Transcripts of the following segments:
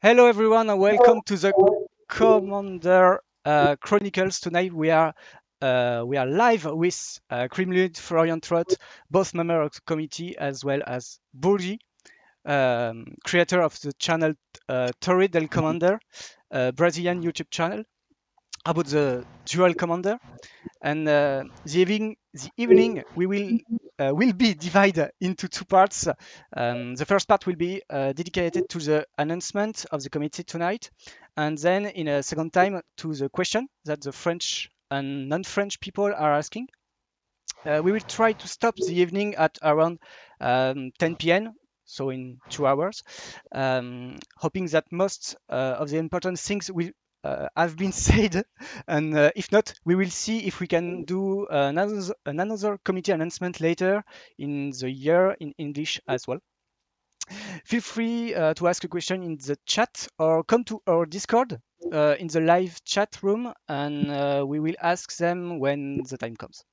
Hello everyone and welcome to the Commander Chronicles. Tonight we are live with Kremlin, Florian Trott, both members of the committee, as well as Bourgi, creator of the channel Duel Commander, Brazilian YouTube channel about the Duel Commander. And the evening we will be divided into two parts. The first part will be dedicated to the announcement of the committee tonight, and then in a second time to the question that the French and non-French people are asking. We will try to stop the evening at around 10 p.m., so in 2 hours, hoping that most of the important things will have been said, and if not, we will see if we can do another committee announcement later in the year in English as well. Feel free to ask a question in the chat or come to our Discord in the live chat room, and we will ask them when the time comes.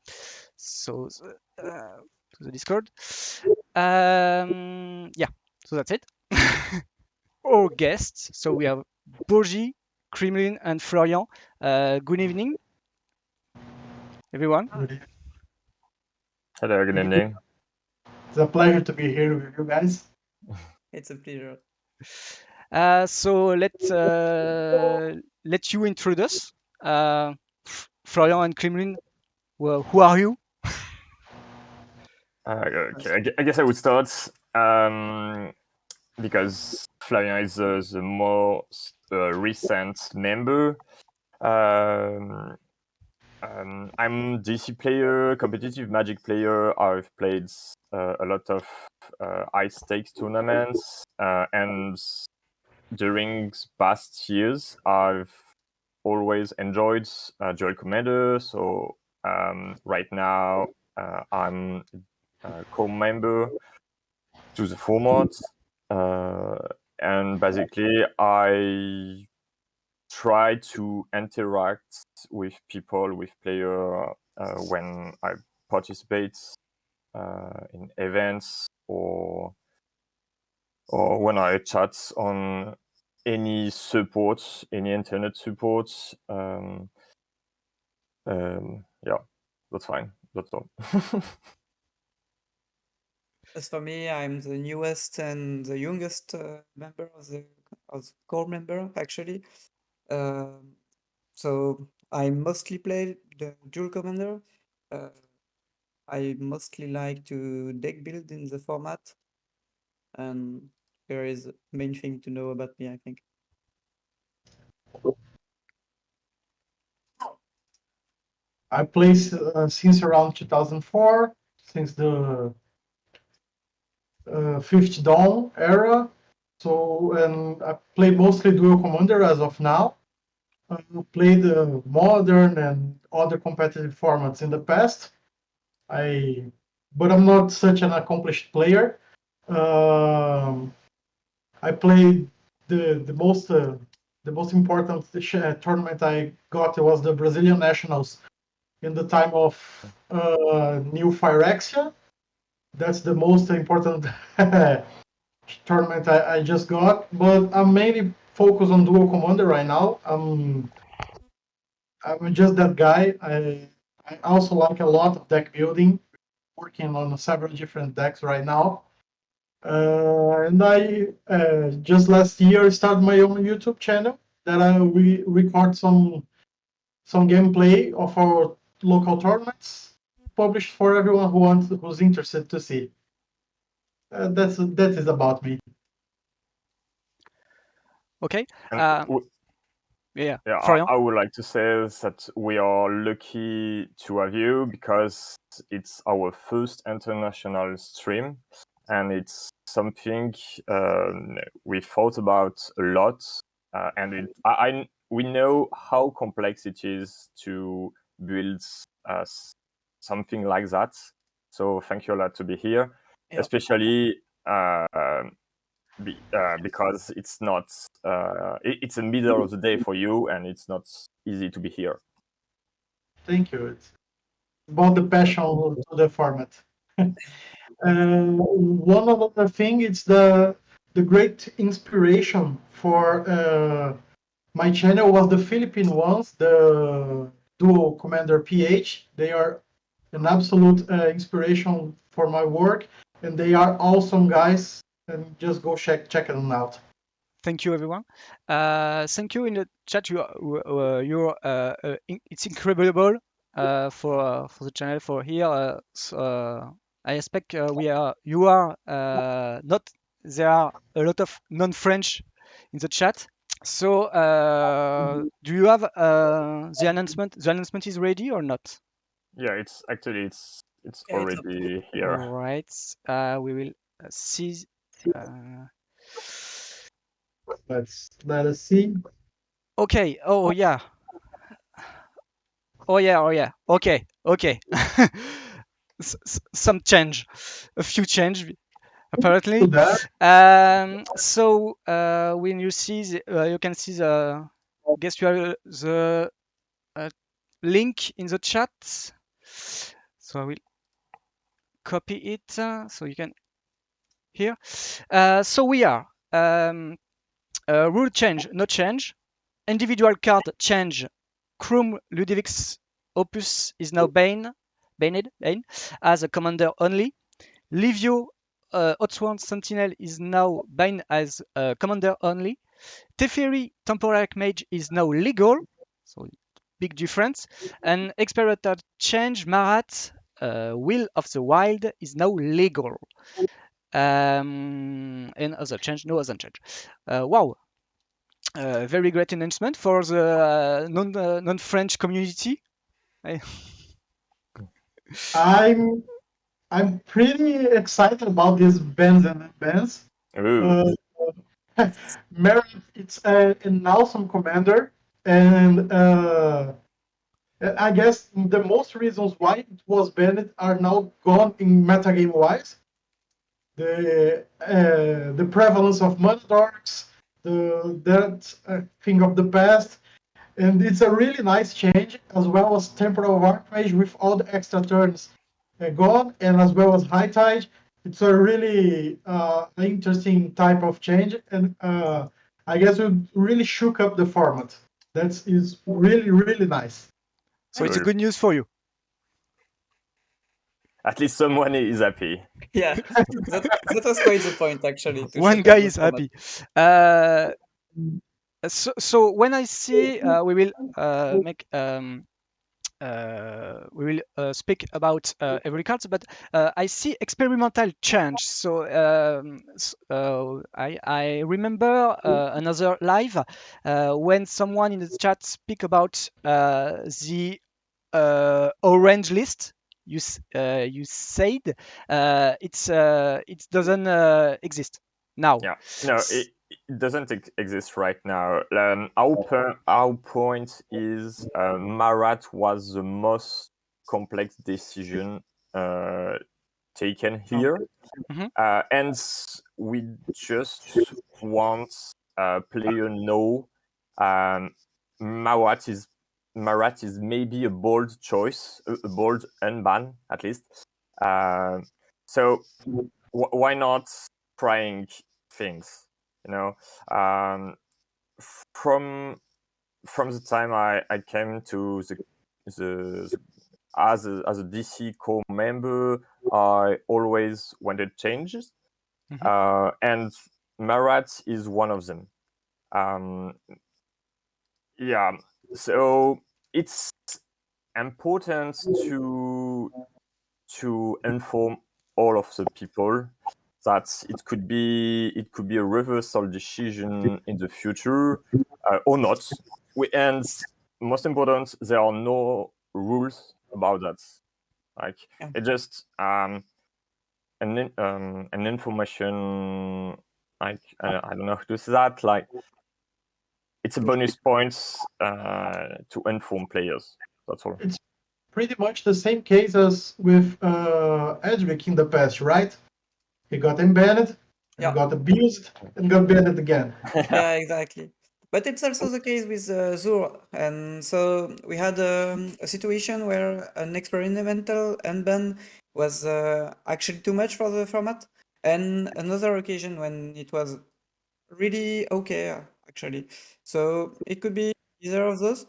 So to the Discord. Yeah, so that's it. Our guests. So we have Bourgi, Kremlin, and Florian. Good evening, everyone. Hello, good evening. It's a pleasure to be here with you guys. It's a pleasure. So let you introduce Florian and Kremlin. Well, who are you? Okay, I guess I would start because Florian is the most recent member. I'm DC player, competitive Magic player. I've played a lot of high stakes tournaments, and during past years, I've always enjoyed Duel Commander. So right now, I'm a co-member to the format, and basically, I try to interact with people, with players when I participate in events or when I chat on any support, any internet support. Yeah, that's fine. That's all. As for me, I'm the newest and the youngest member of the core member, actually. So I mostly play the Duel Commander. I mostly like to deck build in the format, and here is the main thing to know about me, I think. I play since around 2004, since the Fifth Dawn era. So, and I play mostly Duel Commander as of now. I played modern and other competitive formats in the past. But I'm not such an accomplished player. I played the most important tournament I got was the Brazilian Nationals in the time of New Phyrexia. That's the most important tournament I just got. But I'm mainly focused on Duel Commander right now. I'm just that guy. I also like a lot of deck building, working on several different decks right now. And I just last year started my own YouTube channel that we record some gameplay of our local tournaments, published for everyone who's interested to see. That is about me. Okay. Yeah. I would like to say that we are lucky to have you because it's our first international stream, and it's something we thought about a lot, and we know how complex it is to build something like that. So thank you a lot to be here, especially because it's not it's the middle of the day for you, and it's not easy to be here. Thank you. It's about the passion to the format. One other thing, it's the great inspiration for my channel was the Philippine ones, the Duel Commander PH. They are an absolute inspiration for my work, and they are awesome guys. And just go check them out. Thank you, everyone. Thank you in the chat. It's incredible for the channel for here. I expect you are not. There are a lot of non-French in the chat. So do you have the announcement? The announcement is ready or not? Yeah, it's Yeah, already here. All right. We will see. Let us see. Okay. Oh yeah. Oh yeah. Okay. Some change, a few change apparently. To that, So when you see, you can see the. Guess you have the link in the chat. So I will copy it so you can here. So we are rule change, no change. Individual card change. Chrome Ludwig's Opus is now banned as a commander only. Livio Otsworn Sentinel is now banned as a commander only. Teferi Temporary Mage is now legal, so big difference. And experimental change Marat Will of the Wild is now legal. And other change, no other change. Wow, very great announcement for the non-French community. I'm pretty excited about these bands and bands. Ooh. Merit, it's an awesome commander, and I guess the most reasons why it was banned are now gone in metagame wise. The prevalence of mana darks, that thing of the past, and it's a really nice change, as well as Temporal Archmage with all the extra turns gone, and as well as High Tide. It's a really interesting type of change, and I guess it really shook up the format. That is really, really nice. So it's a good news for you. At least someone is happy. Yeah, that was quite the point, actually. One guy is happy. So when I see, we will make we will speak about every card, but I see experimental change. So I remember another live when someone in the chat speak about the orange list. You said it doesn't exist now. Yeah, no, it doesn't exist right now. Our point is Marat was the most complex decision taken here, and we just want player know Marat is maybe a bold choice, a bold unban at least. So why not trying things? You know, from the time I came to the as a DC core member, I always wanted changes, and Marat is one of them. Yeah, so it's important to inform all of the people that it could be a reversal decision in the future or not. And most important, there are no rules about that. Like it's just an information. Like I don't know how to say that. Like it's a bonus points to inform players. That's all. It's pretty much the same case as with Edric in the past, right? He got embedded. Yeah. got abused and got banned again. Yeah, exactly. But it's also the case with Zur. And so we had a situation where an experimental unban was actually too much for the format, and another occasion when it was really okay, actually. So it could be either of those.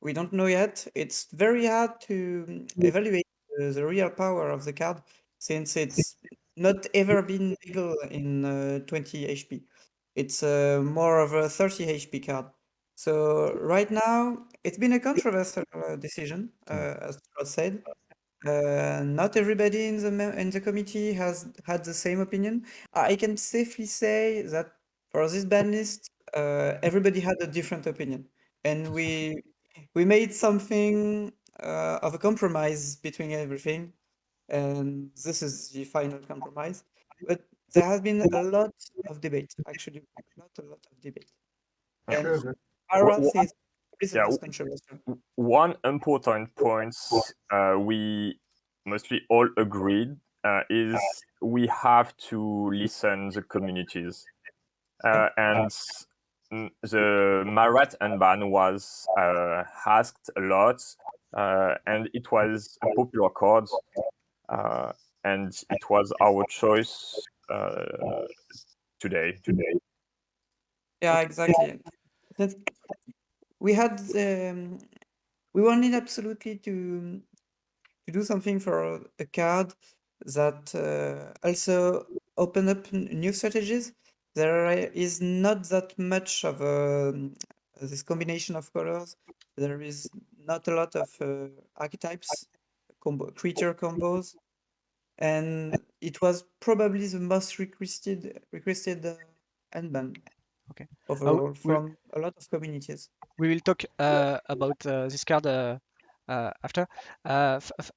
We don't know yet. It's very hard to evaluate the real power of the card since it's not ever been legal in 20 HP. It's more of a 30 HP card. So right now, it's been a controversial decision, as Scott said. Not everybody in the committee has had the same opinion. I can safely say that for this ban list, everybody had a different opinion, and we made something of a compromise between everything, and this is the final compromise. But there has been a lot of debate, actually, not a lot of debate. And Sure. Arath is the Yeah, most controversial. one important point we mostly all agreed is we have to listen the communities. And the Marat and Ban was asked a lot, and it was a popular card, and it was our choice today. Yeah, exactly. That we had we wanted absolutely to do something for a card that also open up new strategies. There is not that much of this combination of colors. There is not a lot of archetypes, creature combos, and it was probably the most requested unban Okay. overall we from a lot of communities. we will talk about this card after.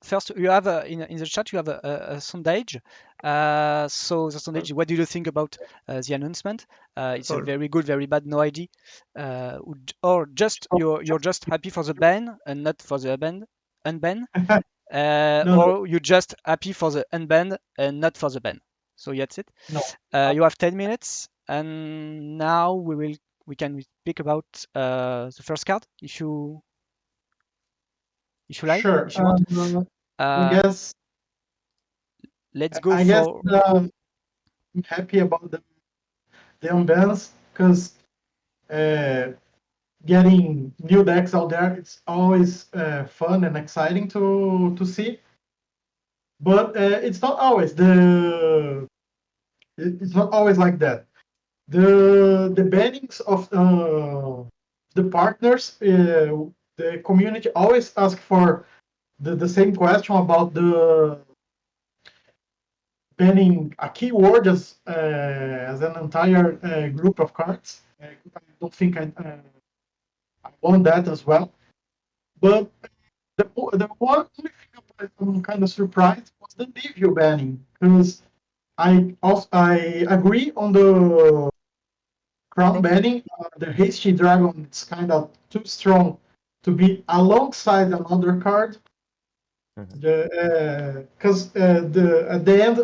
First, you have in the chat you have a sondage. So the sondage, what do you think about the announcement? It's a Paul. very good, very bad, no ID, or just you're just happy for the ban and not for the unban, No. or you're just happy for the unban and not for the ban. So that's it. No. You have 10 minutes, and now we can speak about the first card if you like, Sure. if you want. I guess Let's go I guess for I'm happy about the unbans because getting new decks out there, it's always fun and exciting to see. But it's not always it's not always like that. The bannings of the partners, the community always ask for the same question about the banning a keyword as an entire group of cards. I don't think I want that as well. But the one thing I'm kind of surprised was the Livio banning, because I agree on the crown banning. The hasty dragon is kind of too strong to be alongside another card. Because at the end,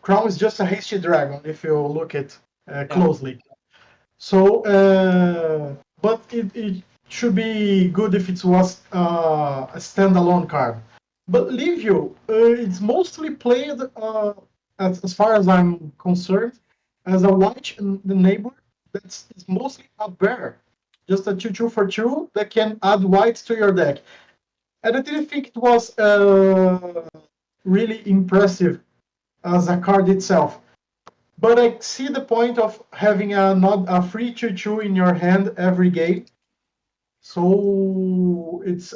crown is just a hasty dragon if you look at closely. So, but it should be good if it was a standalone card. But Livio, it's mostly played, as far as I'm concerned, as a white neighbor that's mostly a bear. Just a 2/2 for 2 that can add white to your deck. And I didn't think it was really impressive as a card itself. But I see the point of having not a free 2/2 in your hand every game. So it's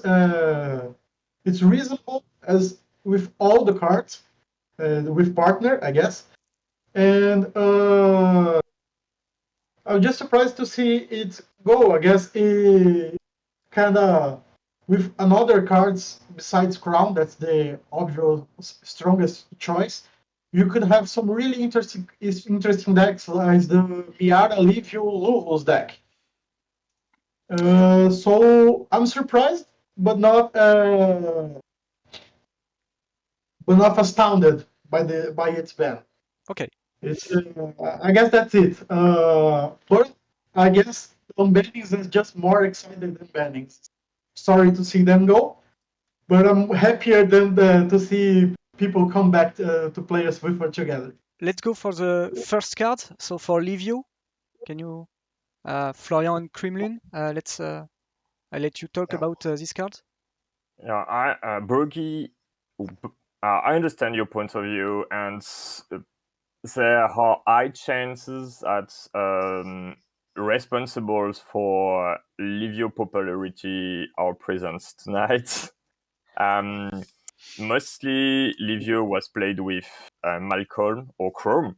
reasonable as with all the cards, with partner, I guess. And I'm just surprised to see it go. I guess it kind of with another cards besides Crown, that's the obvious strongest choice. You could have some really interesting decks like the Miara Livio Luvos deck. So I'm surprised, but not astounded by its ban. Okay. I guess that's it. But I guess unbannings is just more excited than bannings. Sorry to see them go, but I'm happier than to see people come back to play a Swiffer together. Let's go for the first card. So for Livio, can you, Florian and Kremlin, I let you talk about this card. Yeah, Bergie, I understand your point of view, and there are high chances that responsible for Livio popularity are present tonight. Mostly, Livio was played with Malcolm or Chrome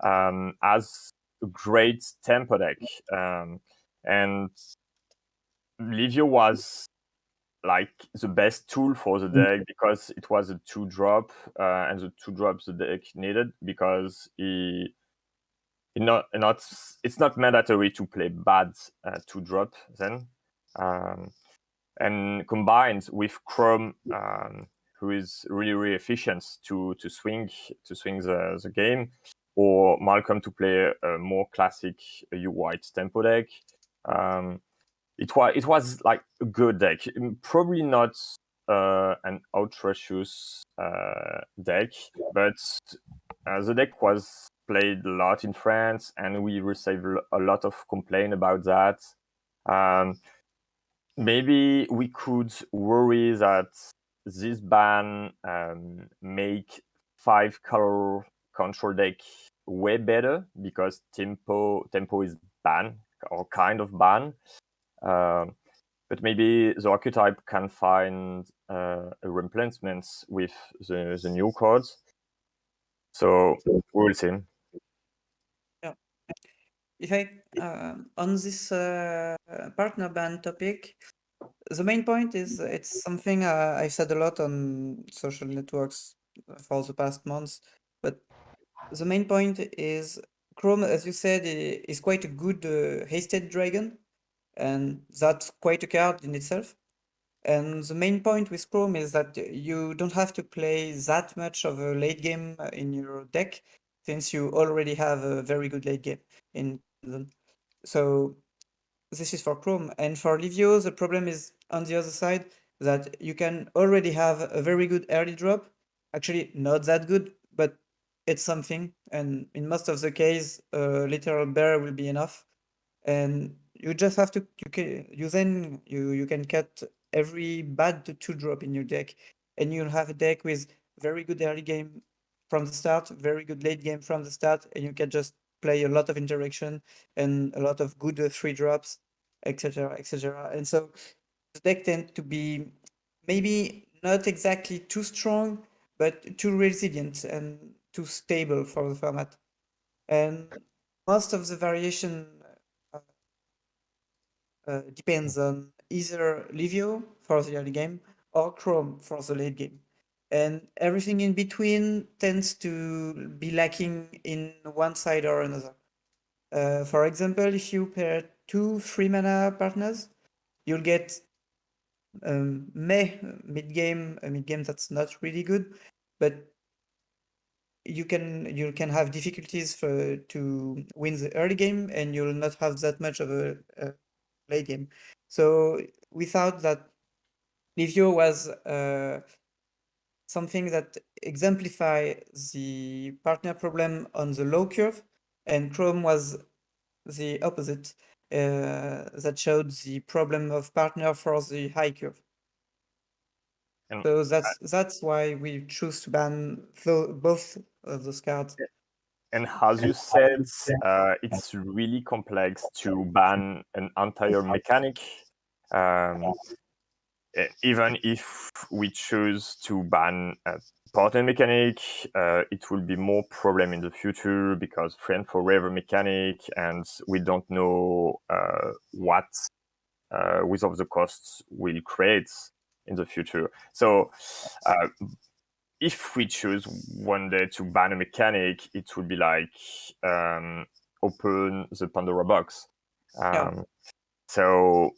as a great tempo deck, and Livio was like the best tool for the deck because it was a 2-drop, and the 2 drops the deck needed because it's not mandatory to play bad 2-drop then. And combined with Chrome, who is really efficient to swing the game, or Malcolm to play a more classic U-White tempo deck. It was like a good deck. Probably not an outrageous deck, but the deck was played a lot in France, and we received a lot of complaint about that. Maybe we could worry that this ban make 5-color control deck way better because tempo is ban or kind of ban. But maybe the archetype can find a replacement with the new cards. So we'll see. Yeah. If I on this partner ban topic, the main point is it's something I've said a lot on social networks for the past months, but the main point is Chrome, as you said, is quite a good hasted dragon, and that's quite a card in itself. And the main point with Chrome is that you don't have to play that much of a late game in your deck, since you already have a very good late game in them. So this is for Chrome. And for Livio, the problem is on the other side that you can already have a very good early drop. Actually, not that good, but it's something. And in most of the case, a literal bear will be enough. And you just have to you can cut every bad 2-drop in your deck, and you'll have a deck with very good early game from the start, very good late game from the start, and you can just play a lot of interaction and a lot of good 3-drops, etc., etc. And so the deck tend to be maybe not exactly too strong, but too resilient and too stable for the format. And most of the variation depends on either Livio for the early game or Chrome for the late game. And everything in between tends to be lacking in one side or another. For example, if you pair 2 3-mana partners, you'll get mid-game, a mid-game that's not really good, but you can have difficulties to win the early game, and you'll not have that much of a late game. So we thought that Livio was something that exemplify the partner problem on the low curve, and Chrome was the opposite, that showed the problem of partner for the high curve. And So that's why we choose to ban both of those cards. And as you said, it's really complex to ban an entire mechanic. Even if we choose to ban a partner mechanic, it will be more problem in the future because friend forever mechanic, and we don't know what with of the costs will create in the future. So if we choose one day to ban a mechanic, it would be like open the Pandora box. So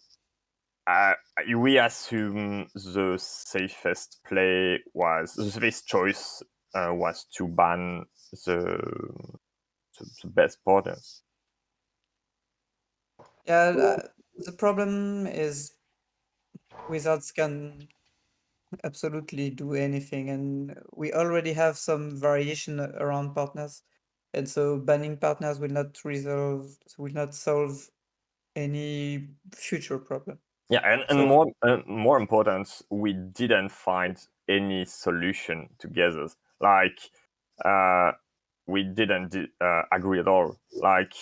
we assume the safest choice was to ban the best partners. Yeah, the problem is wizards can absolutely do anything, and we already have some variation around partners, and so banning partners will not solve any future problem. Yeah, and So more important, we didn't find any solution together. Like, we didn't agree at all. Like,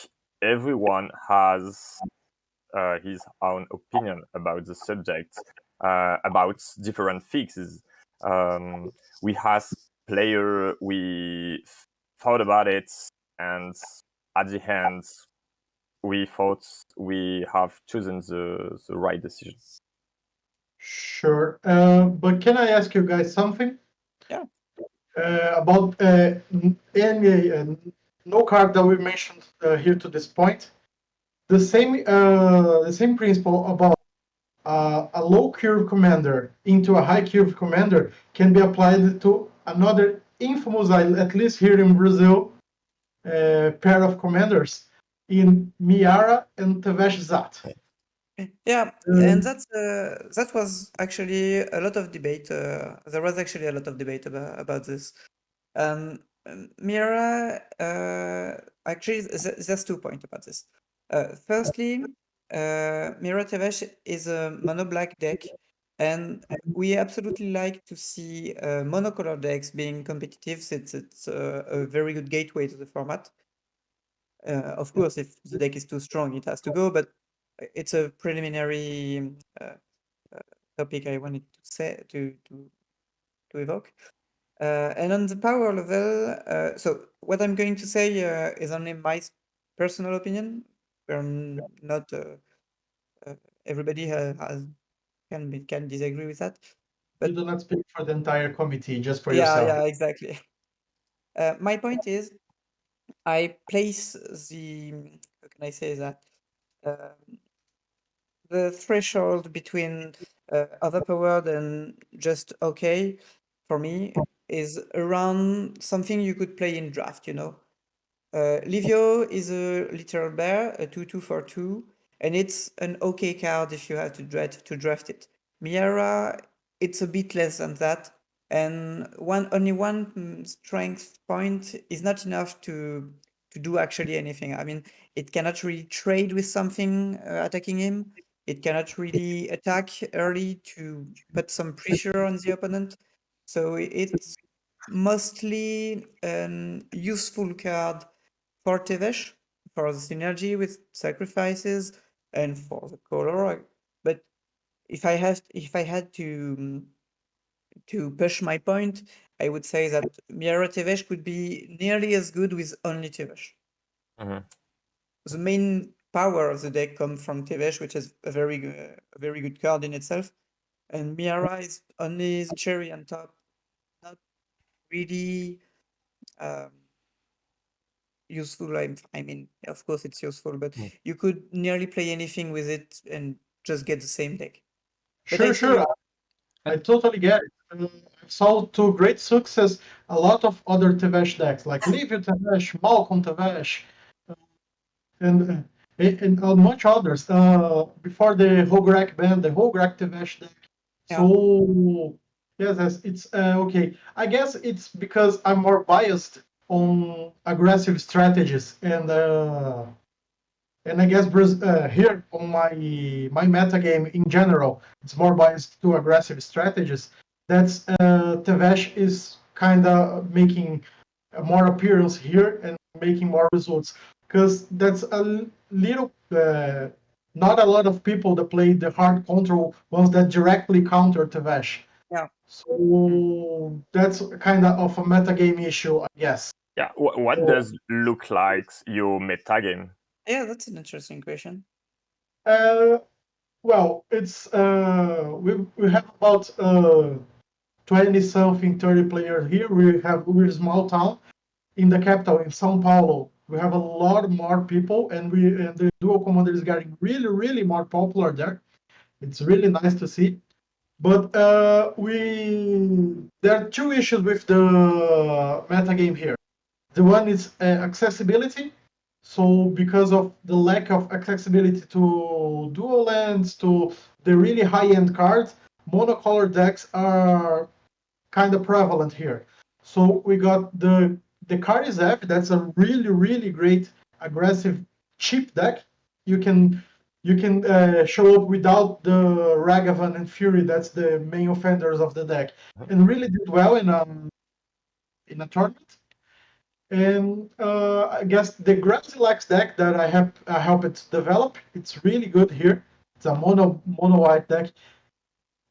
everyone has his own opinion about the subject, about different fixes. We asked player, we thought about it, and at the end, we thought we have chosen the right decision. Sure. But can I ask you guys something? Yeah. About any no card that we mentioned here to this point. The same principle about a low curve commander into a high curve commander can be applied to another infamous, at least here in Brazil, pair of commanders in Miara and Tevesh Zat. Yeah, and that was actually a lot of debate. There was actually a lot of debate about this. Mira, actually, there's 2 points about this. Firstly, Mira Tevesh is a mono black deck, and we absolutely like to see monocolor decks being competitive, since it's a very good gateway to the format. Of course, if the deck is too strong, it has to go, but it's a preliminary topic I wanted to say to evoke. And on the power level, so what I'm going to say is only my personal opinion. We're not everybody can disagree with that. But you do not speak for the entire committee, just for yeah, yourself. yeah, exactly. My point is, I place the how can I say that the threshold between overpowered and just okay for me is around something you could play in draft, you know. Livio is a literal bear, a 2/2 for 2, and it's an okay card if you have to draft it. Miara, it's a bit less than that, and only one strength point is not enough to do actually anything. I mean, it cannot really trade with something attacking him. It cannot really attack early to put some pressure on the opponent. So it's mostly an useful card for Tevesh, for the synergy with sacrifices, and for the color. But if I had to push my point, I would say that Miara Tevesh could be nearly as good with only Tevesh. Mhm. The main power of the deck comes from Tevesh, which is a very good card in itself, and Miara is only the cherry on top. Not really useful. I mean, of course it's useful, but you could nearly play anything with it and just get the same deck. But I Sure. I totally get it. I saw to great success a lot of other Tevesh decks, like Livio Tevesh, Malcolm Tevesh, and much others. Before the Hograk ban, the Hograk Tevesh deck. So yes, it's okay. I guess it's because I'm more biased on aggressive strategies, and I guess here on my meta game in general, it's more biased to aggressive strategies. That's Tevesh is kind of making more appearance here and making more results, because that's a little not a lot of people that play the hard control ones that directly counter Tevesh. Yeah. So that's kind of a metagame issue, I guess. Yeah. What does look like your metagame? Yeah, that's an interesting question. Well, it's we have about 20 something 30 players here. We're a small town in the capital in São Paulo. We have a lot more people, and the Duel Commander is getting really more popular there. It's really nice to see. But there are two issues with the metagame here. The one is accessibility. So because of the lack of accessibility to dual lands, to the really high-end cards, monocolor decks are kind of prevalent here. So we got the card is F. That's a really great aggressive cheap deck. You can show up without the Ragavan and Fury. That's the main offenders of the deck, and really did well in a tournament. And I guess the Grazilax deck that I helped it develop, it's really good here. It's a mono white deck.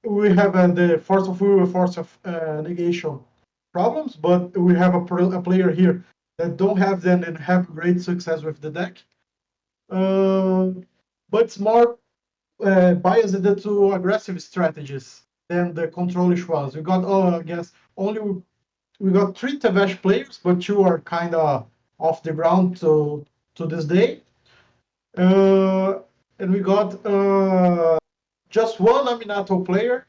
We have the Force of Will, Force of Negation problems, but we have a player here that don't have them and have great success with the deck. But it's more biased to aggressive strategies than the controlish ones. We got, I guess, we got 3 Tevesh players, but 2 are kind of off the ground to this day. And we got just 1 Aminato player.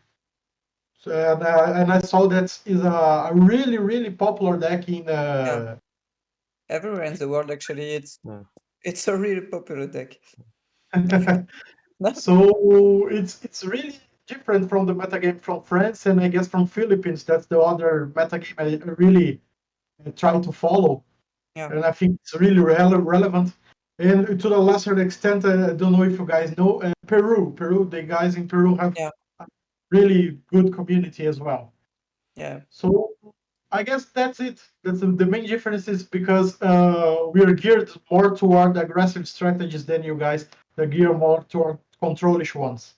So, and I saw that is a really popular deck in Everywhere in the world, actually, it's a really popular deck. So it's really different from the metagame from France and I guess from Philippines. That's the other metagame I really try to follow. Yeah. And I think it's really relevant. And to a lesser extent, I don't know if you guys know, Peru, the guys in Peru have a really good community as well. Yeah. So I guess that's it. That's the main difference is because we are geared more toward aggressive strategies than you guys. They're geared more toward controlish ones.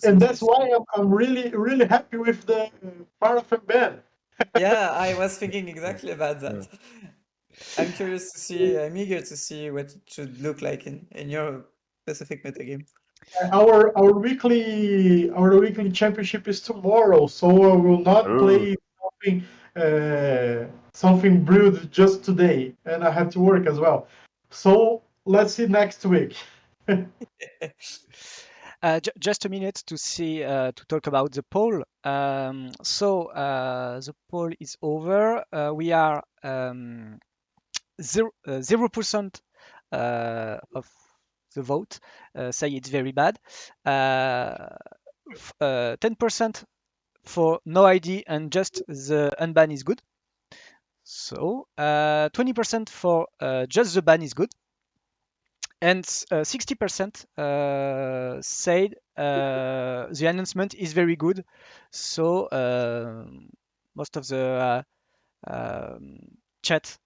And that's why I'm really happy with the Paraffin ban. Yeah, I was thinking exactly about that. I'm curious to see, I'm eager to see what it should look like in your specific metagame. Our weekly championship is tomorrow, so I will not play something brewed just today, and I have to work as well. So let's see next week. Just a minute to see to talk about the poll. So the poll is over. We are 0% of the vote say it's very bad. 10% for no ID and just the unban is good. So 20% for just the ban is good. And 60% said the announcement is very good. So most of the chatter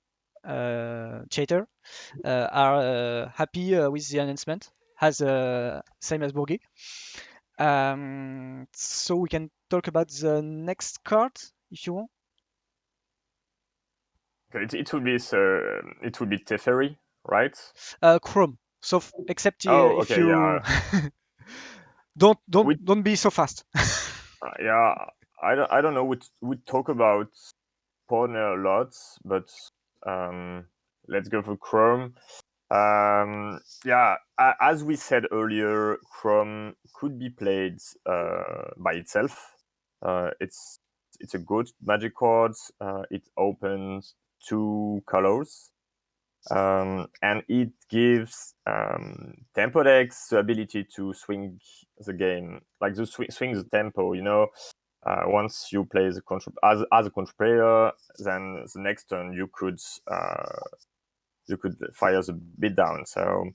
are happy with the announcement, as same as Bourgi. So we can talk about the next card if you want. Okay, it would be Teferi, right? Chrome. So except Oh, if okay, you yeah. don't be so fast. Yeah, I don't know. We talk about partner a lot, but let's go for Chrome. Yeah, as we said earlier, Chrome could be played by itself. It's a good magic card. It opens 2 colors. And it gives tempo decks the ability to swing the game, like swing the tempo. You know, once you play the control as a control player, then the next turn you could fire the beat down. So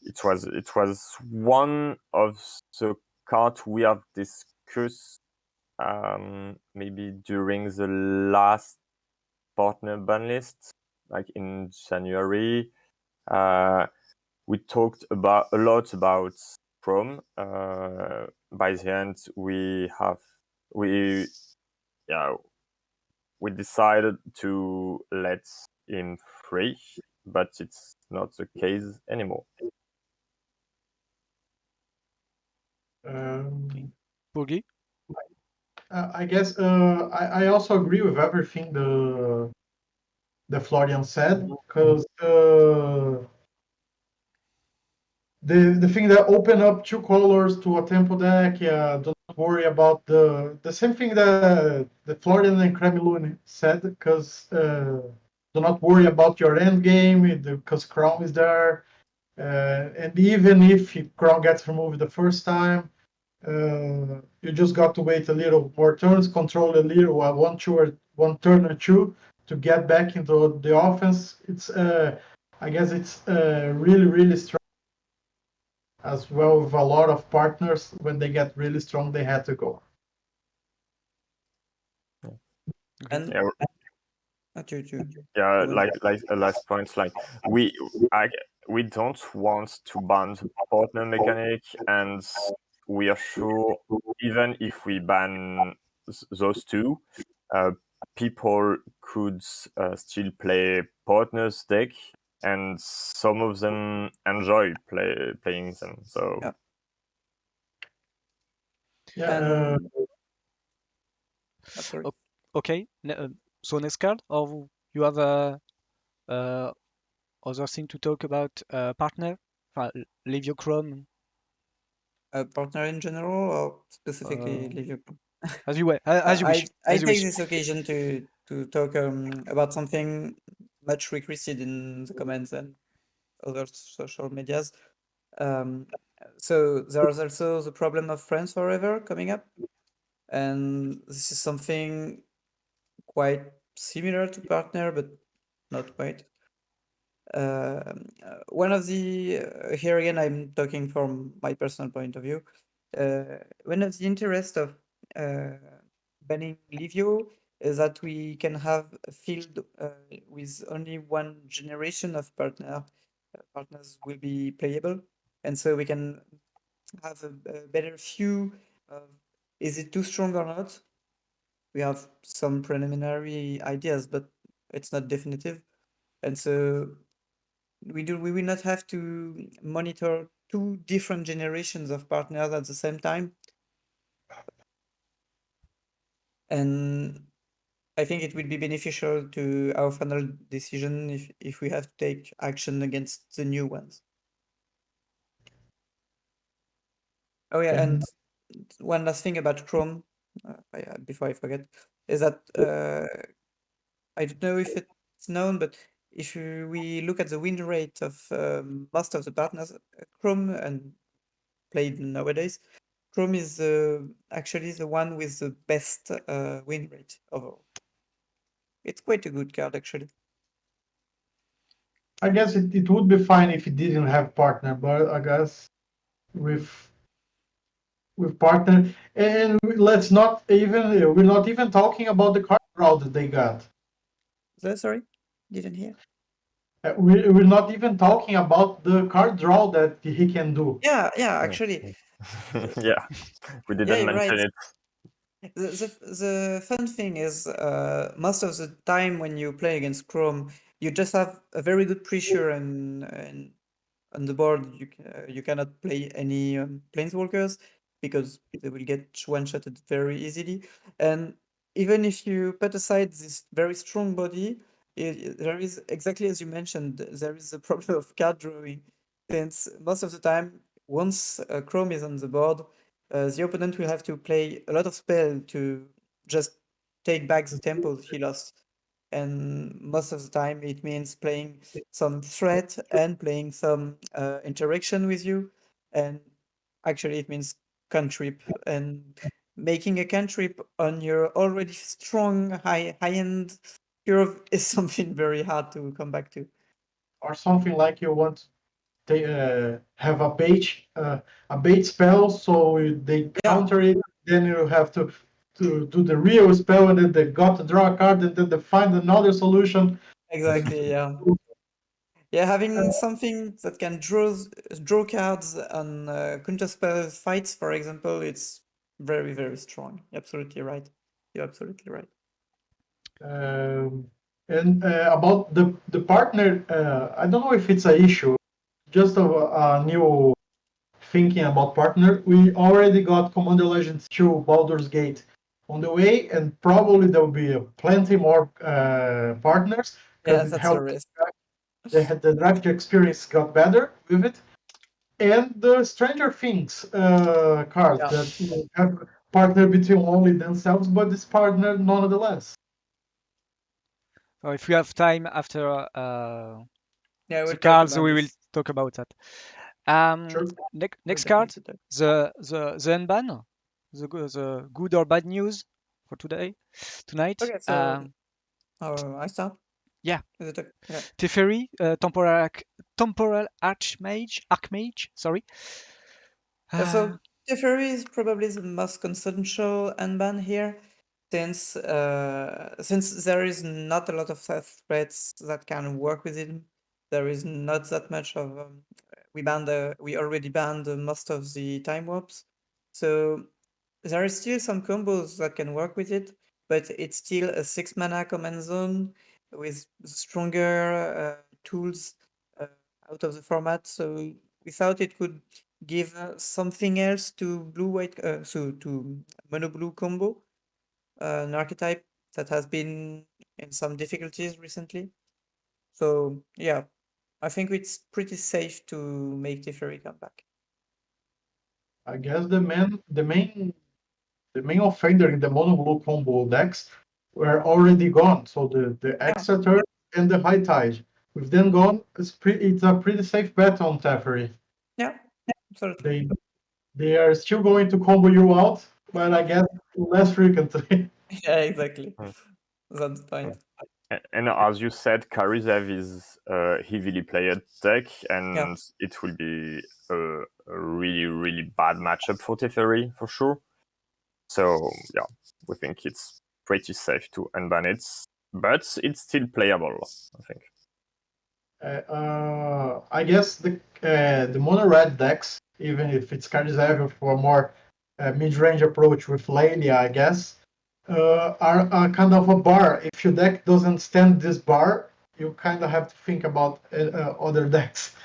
it was one of the cards we have discussed maybe during the last partner ban list, like in January. We talked a lot about Chrome. By the end, we decided to let him free, but it's not the case anymore. Bourgi? I guess I also agree with everything the Florian said, because the thing that open up 2 colors to a tempo deck. Do not worry about the same thing that the Florian and Kremlin said, because do not worry about your end game because Crown is there, and even if Crown gets removed the first time, you just got to wait a little more turns, control a little, one turn or two to get back into the offense. It's I guess it's really strong as well. With a lot of partners, when they get really strong, they had to go. And Yeah, Go on. like a last point, like we don't want to ban the partner mechanic, and we are sure even if we ban those two, people could still play partners deck, and some of them enjoy playing them. So Yeah. Yeah. And sorry. Okay. So next card, or you have a other thing to talk about partner? Leave your Chrome A partner in general, or specifically Livio? as you wish. I take this occasion to talk about something much requested in the comments and other social medias. So there's also the problem of Friends Forever coming up, and this is something quite similar to partner, but not quite. One of the here again, I'm talking from my personal point of view. One of the interest of banning Livio is that we can have a field with only one generation of partners will be playable, and so we can have a better view of is it too strong or not. We have some preliminary ideas, but it's not definitive, and so we will not have to monitor 2 different generations of partners at the same time. And I think it will be beneficial to our final decision if we have to take action against the new ones. Oh yeah, and one last thing about Chrome, before I forget, is that I don't know if it's known, but if we look at the win rate of most of the partners, Chrome and played nowadays, Chrome is actually the one with the best win rate overall. It's quite a good card, actually. I guess it would be fine if it didn't have partner, but I guess with partner, and let's not even we're not even talking about the card draw that they got. Sorry, didn't hear. We're not even talking about the card draw that he can do. Yeah, actually. yeah, we didn't Yeah, you're mention right. it. The fun thing is most of the time when you play against Chrome, you just have a very good pressure and on the board you cannot play any planeswalkers because they will get one-shotted very easily. And even if you put aside this very strong body, there is, exactly as you mentioned, there is a problem of card drawing, since most of the time, once Chrome is on the board, the opponent will have to play a lot of spell to just take back the tempos he lost. And most of the time, it means playing some threat and playing some interaction with you. And actually, it means cantrip. And making a cantrip on your already strong high-end curve is something very hard to come back to. Or something like you want to have a bait spell, so they counter it. Then you have to do the real spell, and then they got to draw a card, and then they find another solution. Exactly, yeah. Yeah, having something that can draw cards on counterspell fights, for example, it's very, very strong. You're absolutely right. You're absolutely right. And about the partner, I don't know if it's an issue. Just a new thinking about partner. We already got Commander Legends 2 Baldur's Gate on the way, and probably there will be plenty more partners. Yeah, that's a risk. The draft experience got better with it. and the Stranger Things card Yeah. that will have partner between only themselves, but this partner nonetheless. So if we have time after Yeah, we'll the talk cards, about we will this. talk about that. Sure. Next We'll card, definitely talk. the Unban, the good or bad news for tonight. Okay, so I start. Yeah, Is it okay? Yeah. Teferi, temporal archmage. Sorry. So Teferi is probably the most consequential unban here, since there is not a lot of threats that can work with him. There is not that much of we already banned most of the time warps, so there is still some combos that can work with it, but it's still a 6 mana command zone with stronger tools uh, out of the format. So we thought it could give something else to blue white, so to mono blue combo, an archetype that has been in some difficulties recently. So yeah, I think it's pretty safe to make Teferi come back. I guess the main offender in the mono blue combo decks were already gone. So the extra turn and the high tide. With them gone, it's a pretty safe bet on Teferi. Yeah, absolutely. They are still going to combo you out, but I guess less frequently. Yeah, exactly. Mm. That's fine. And as you said, Karizev is a heavily played deck, and Yeah. it will be a really, really bad matchup for Teferi, for sure. So, yeah, we think it's pretty safe to unban it, but it's still playable, I think. I guess the mono red decks, even if it's Karizev for a more mid-range approach with Lelia, I guess, are kind of a bar. If your deck doesn't stand this bar, you kind of have to think about other decks.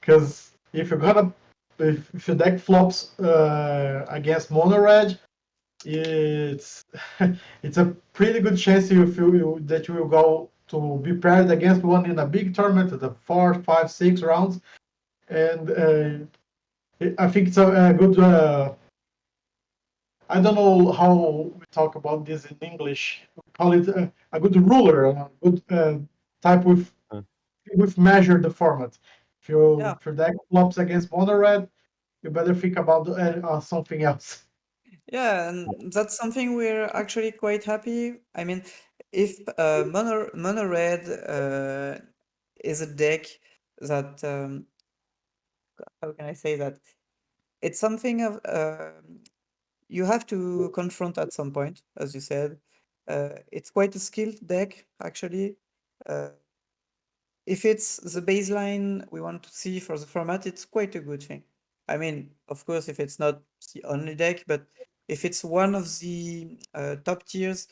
Because if your deck flops against mono red, it's it's a pretty good chance you feel that you will go to be paired against one in a big tournament at the 4, 5, 6 rounds, and I think it's a good. I don't know how we talk about this in English. We call it a good ruler, a good type with measure the format. Yeah. If your deck flops against mono red, you better think about something else. Yeah, and that's something we're actually quite happy. I mean, if mono red is a deck that how can I say that? It's something of you have to confront at some point, as you said. It's quite a skilled deck, actually. Uh, if it's the baseline we want to see for the format, it's quite a good thing. I mean, of course, if it's not the only deck, but if it's one of the top tiers,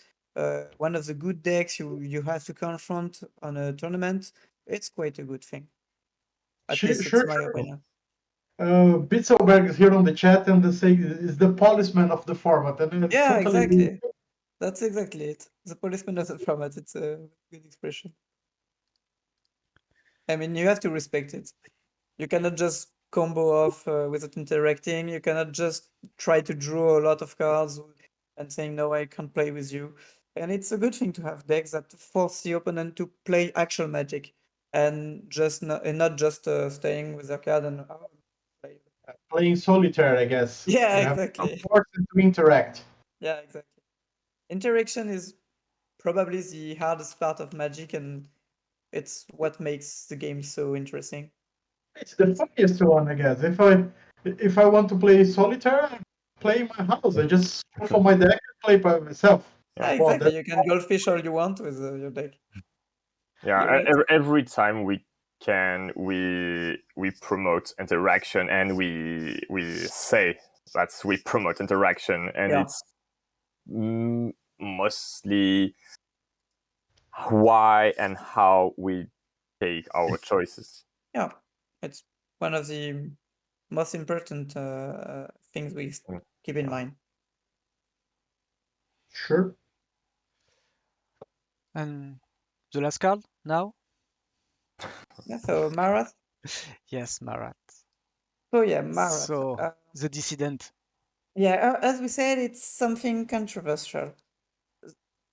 one of the good decks you have to confront on a tournament, it's quite a good thing. At least Sure, it's my opinion. Bitzelberg is here on the chat and they say is the policeman of the format, and it's Yeah, totally exactly. That's exactly it. The policeman of the format. It's a good expression. I mean, you have to respect it. You cannot just combo off without interacting. You cannot just try to draw a lot of cards and saying, no, I can't play with you. And it's a good thing to have decks that force the opponent to play actual magic and not just staying with their card and play. playing solitaire, I guess. Yeah, You have to exactly. force them to interact. Yeah, exactly. Interaction is probably the hardest part of Magic, and it's what makes the game so interesting. It's the funniest one, I guess. If I want to play solitaire, I play in my house. I just shuffle my deck and play by myself. Yeah, Well, exactly. You can goldfish all you want with your deck. Yeah, You're right. every time we can, we promote interaction, and we say that we promote interaction, and Yeah. it's mostly why and how we take our choices. Yeah, it's one of the most important things we keep in mind. Sure. And the last card now? Yeah, so Marath, Yes, Marat. So yeah, Marath. So the dissident. Yeah, as we said, it's something controversial.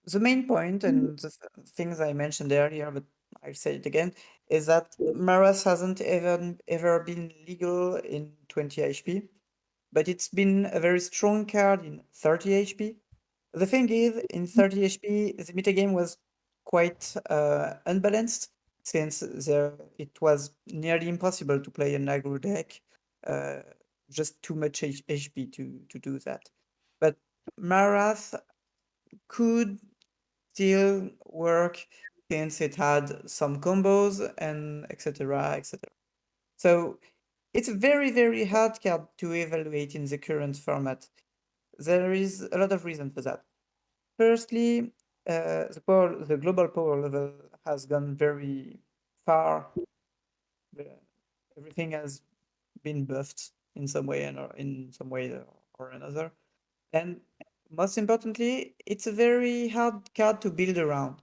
The main point, and the things I mentioned earlier, but I'll say it again, is that Marath hasn't ever been legal in 20 HP, but it's been a very strong card in 30 HP. The thing is, in 30 HP, the metagame was quite unbalanced, since it was nearly impossible to play an aggro deck, just too much HP to do that. But Marath could still work since it had some combos and etc. etc. So it's a very, very hard card to evaluate in the current format. There is a lot of reason for that. Firstly, the global power level has gone very far. Everything has been buffed in some way or another. And most importantly, it's a very hard card to build around.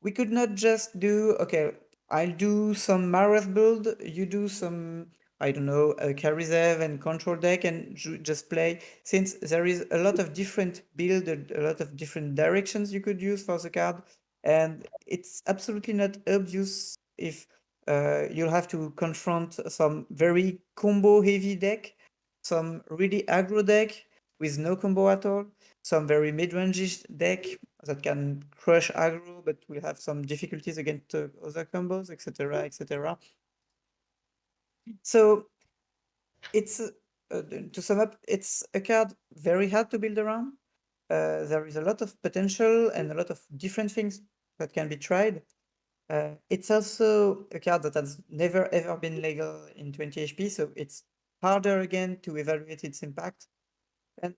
We could not just do, okay, I'll do some Marath build, you do some, I don't know, a Karizev and control deck and just play, since there is a lot of different build, a lot of different directions you could use for the card, and it's absolutely not obvious if you'll have to confront some very combo heavy deck, some really aggro deck with no combo at all, some very mid-range deck that can crush aggro, but will have some difficulties against other combos, etc., etc. So it's to sum up, it's a card very hard to build around. There is a lot of potential and a lot of different things that can be tried. It's also a card that has never ever been legal in 20 HP, so it's harder again to evaluate its impact. And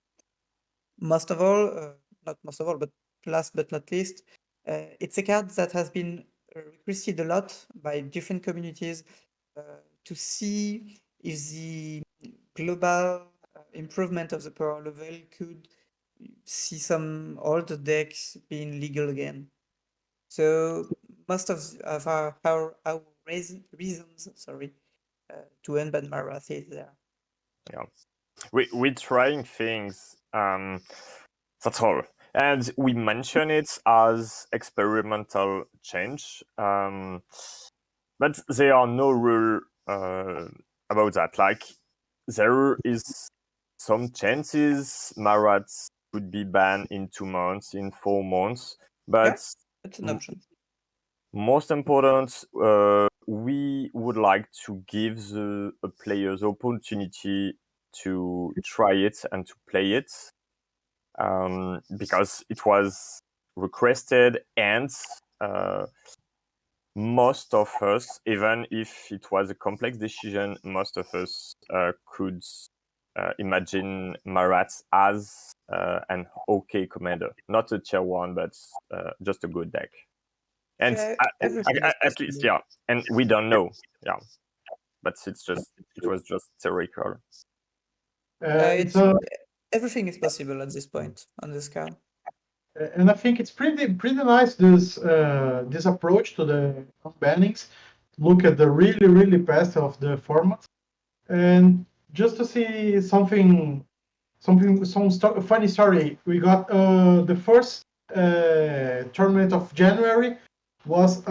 most of all, not most of all, but last but not least, it's a card that has been requested a lot by different communities to see if the global improvement of the power level could see some old decks being legal again. So most of our reasons, sorry, to unban Marath is there. Yeah, we're trying things. That's all, and we mention it as experimental change. But there are no rule about that. Like there is some chances Marats could be banned in 2 months, in 4 months, but It's an option. most important, we would like to give the players opportunity to try it and to play it, because it was requested, and most of us, even if it was a complex decision, most of us could imagine Marat as an okay commander, not a tier 1, but just a good deck. And Yeah, at least, yeah. And we don't know, yeah. But it was just theoretical. Everything is possible at this point on this card. And I think it's pretty nice this approach to the bannings. Look at the really past of the format, and just to see some funny story. We got the first tournament of January was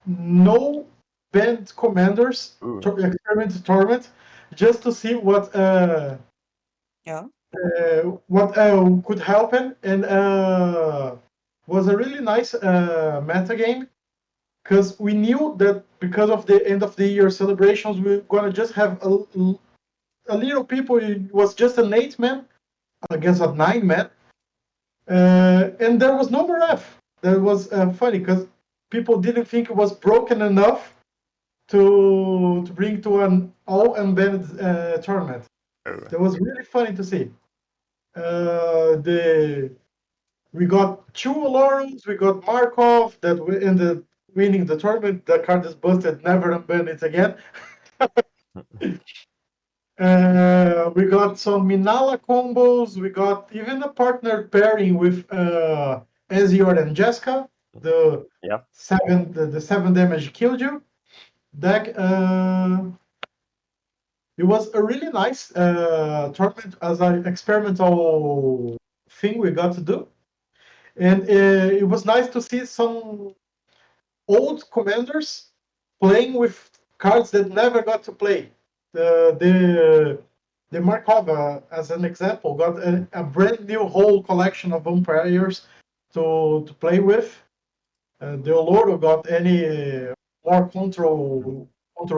no banned commanders experiment tournament, just to see what could happen, and was a really nice meta game, because we knew that because of the end of the year celebrations, we're gonna just have a little people. It was just an 8-man against a 9-man, and there was no more F. That was funny, because people didn't think it was broken enough to bring to an all unbanned tournament. That was really funny to see. We got 2 Laurels, we got Markov that ended winning the tournament. The card is busted, never unban it again. We got some Minala combos. We got even a partner pairing with Ezio and Jessica, the 7 damage killed you deck. It was a really nice tournament as an experimental thing we got to do. And it was nice to see some old commanders playing with cards that never got to play. The Markov, as an example, got a brand new whole collection of umpires to play with. The Oloro got any more control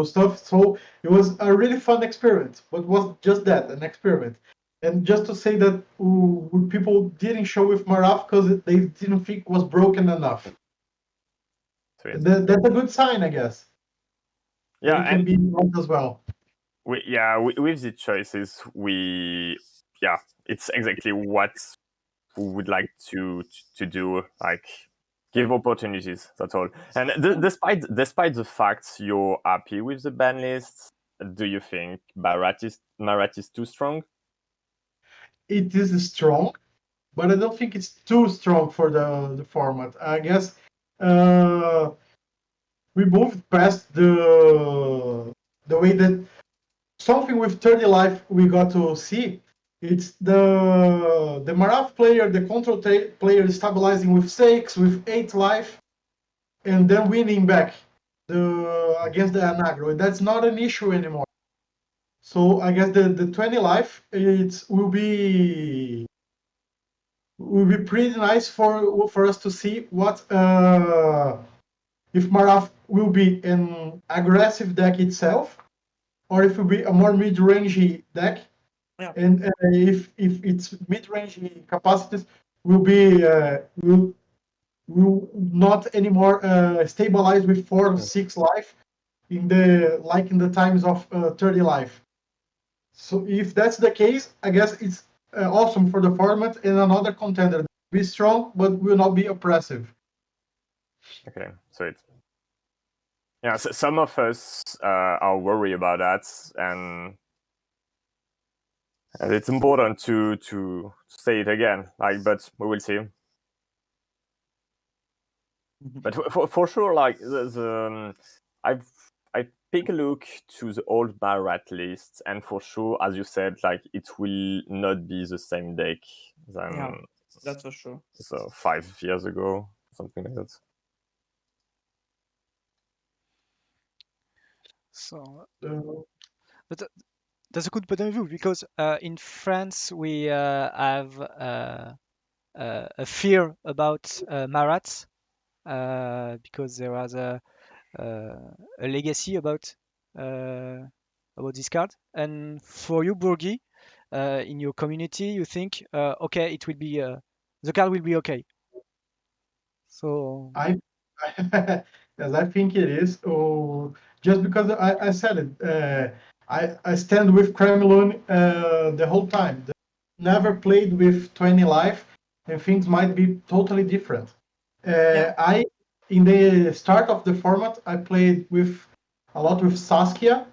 stuff. So it was a really fun experiment, but it was just that, an experiment. And just to say that people didn't show with Maraf because they didn't think it was broken enough. Sweet. That's a good sign, I guess. Yeah, It can be right as well. With the choices, it's exactly what we would like to do, like give opportunities. That's all. And despite the fact you're happy with the ban list, do you think Marat is too strong? It is strong, but I don't think it's too strong for the format. I guess we moved past the way that something with 30 life we got to see. It's the Maraf player, the control player stabilizing with 6, with 8 life, and then winning back against the Anagro. That's not an issue anymore. So I guess the 20 life will be pretty nice for us to see what if Maraf will be an aggressive deck itself, or if it will be a more mid-range deck. Yeah. And if its mid-range capacities will be will not anymore stabilize with 4 or 6 life in the times of 30 life. So if that's the case, I guess it's awesome for the format and another contender. Be strong, but will not be oppressive. Okay, sweet. Yeah, so some of us are worried about that, and it's important to say it again. But we will see. But for sure, like I take a look to the old Barat list, and for sure, as you said, like it will not be the same deck than that's for sure. So 5 years ago, something like that. So, but that's a good point of view because in France we have a fear about Marat because there was a legacy about this card. And for you, Burgi, in your community, you think okay, it will be the card will be okay. So Yes, I think it is. Oh, just because I said it, I stand with Kremlin the whole time. Never played with 20 life, and things might be totally different. I in the start of the format, I played a lot with Saskia,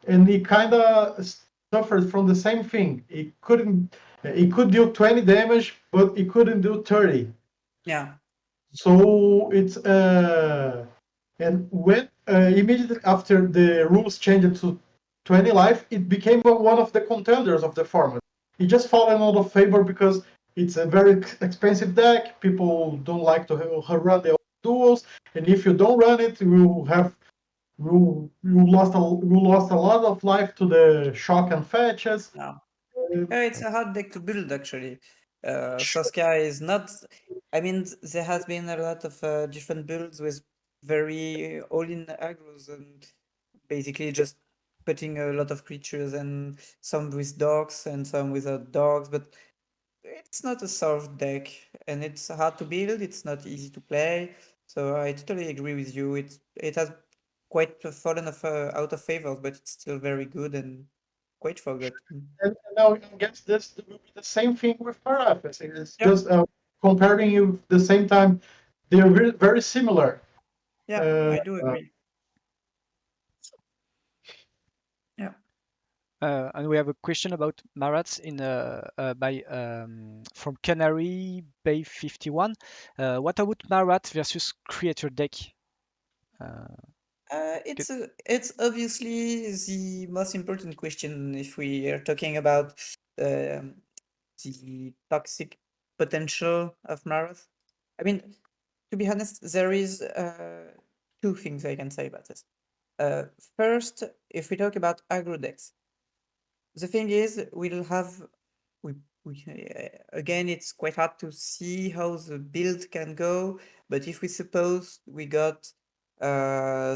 and he kind of suffered from the same thing. He could do 20 damage, but he couldn't do 30. Yeah. So it's and when immediately after the rules changed to 20 life, it became one of the contenders of the format. It just fallen out of favor because it's a very expensive deck. People don't like to run the duels, and if you don't run it, you lost a lot of life to the shock and fetches. Yeah. It's a hard deck to build actually. Saskia is not. I mean, there has been a lot of different builds with very all-in aggros and basically just putting a lot of creatures and some with dogs and some without dogs, but it's not a soft deck and it's hard to build. It's not easy to play. So I totally agree with you. It has quite fallen out of favor, but it's still very good and quite forgotten. And now I guess this will be the same thing with Parapets. It's Yeah. just comparing you the same time. They're very similar. Yeah, I do agree. Yeah. And we have a question about Marats from Canary Bay 51. What about Marat versus creator deck? It's obviously the most important question if we are talking about um, the toxic potential of Marath. I mean, to be honest, there is two things I can say about this. Uh, First, if we talk about aggro decks, the thing is we'll have we again it's quite hard to see how the build can go, but if we suppose we got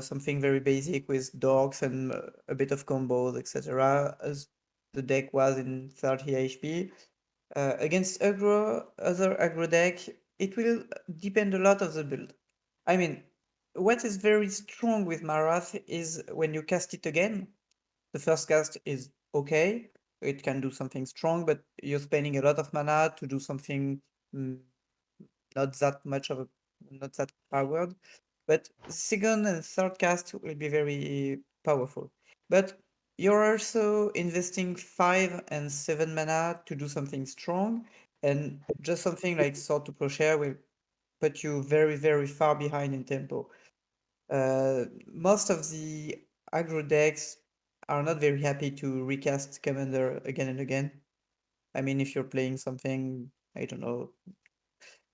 something very basic with dogs and a bit of combos, etc., as the deck was in 30 HP, against other aggro deck, it will depend a lot of the build. I mean, what is very strong with Marath is when you cast it again, the first cast is okay. It can do something strong, but you're spending a lot of mana to do something mm, not that much of a not that powered. But second and third cast will be very powerful. But you're also investing 5 and 7 mana to do something strong, and just something like Sword to Plowshare will put you very, very far behind in tempo. Most of the aggro decks are not very happy to recast Commander again and again. I mean, if you're playing something, I don't know,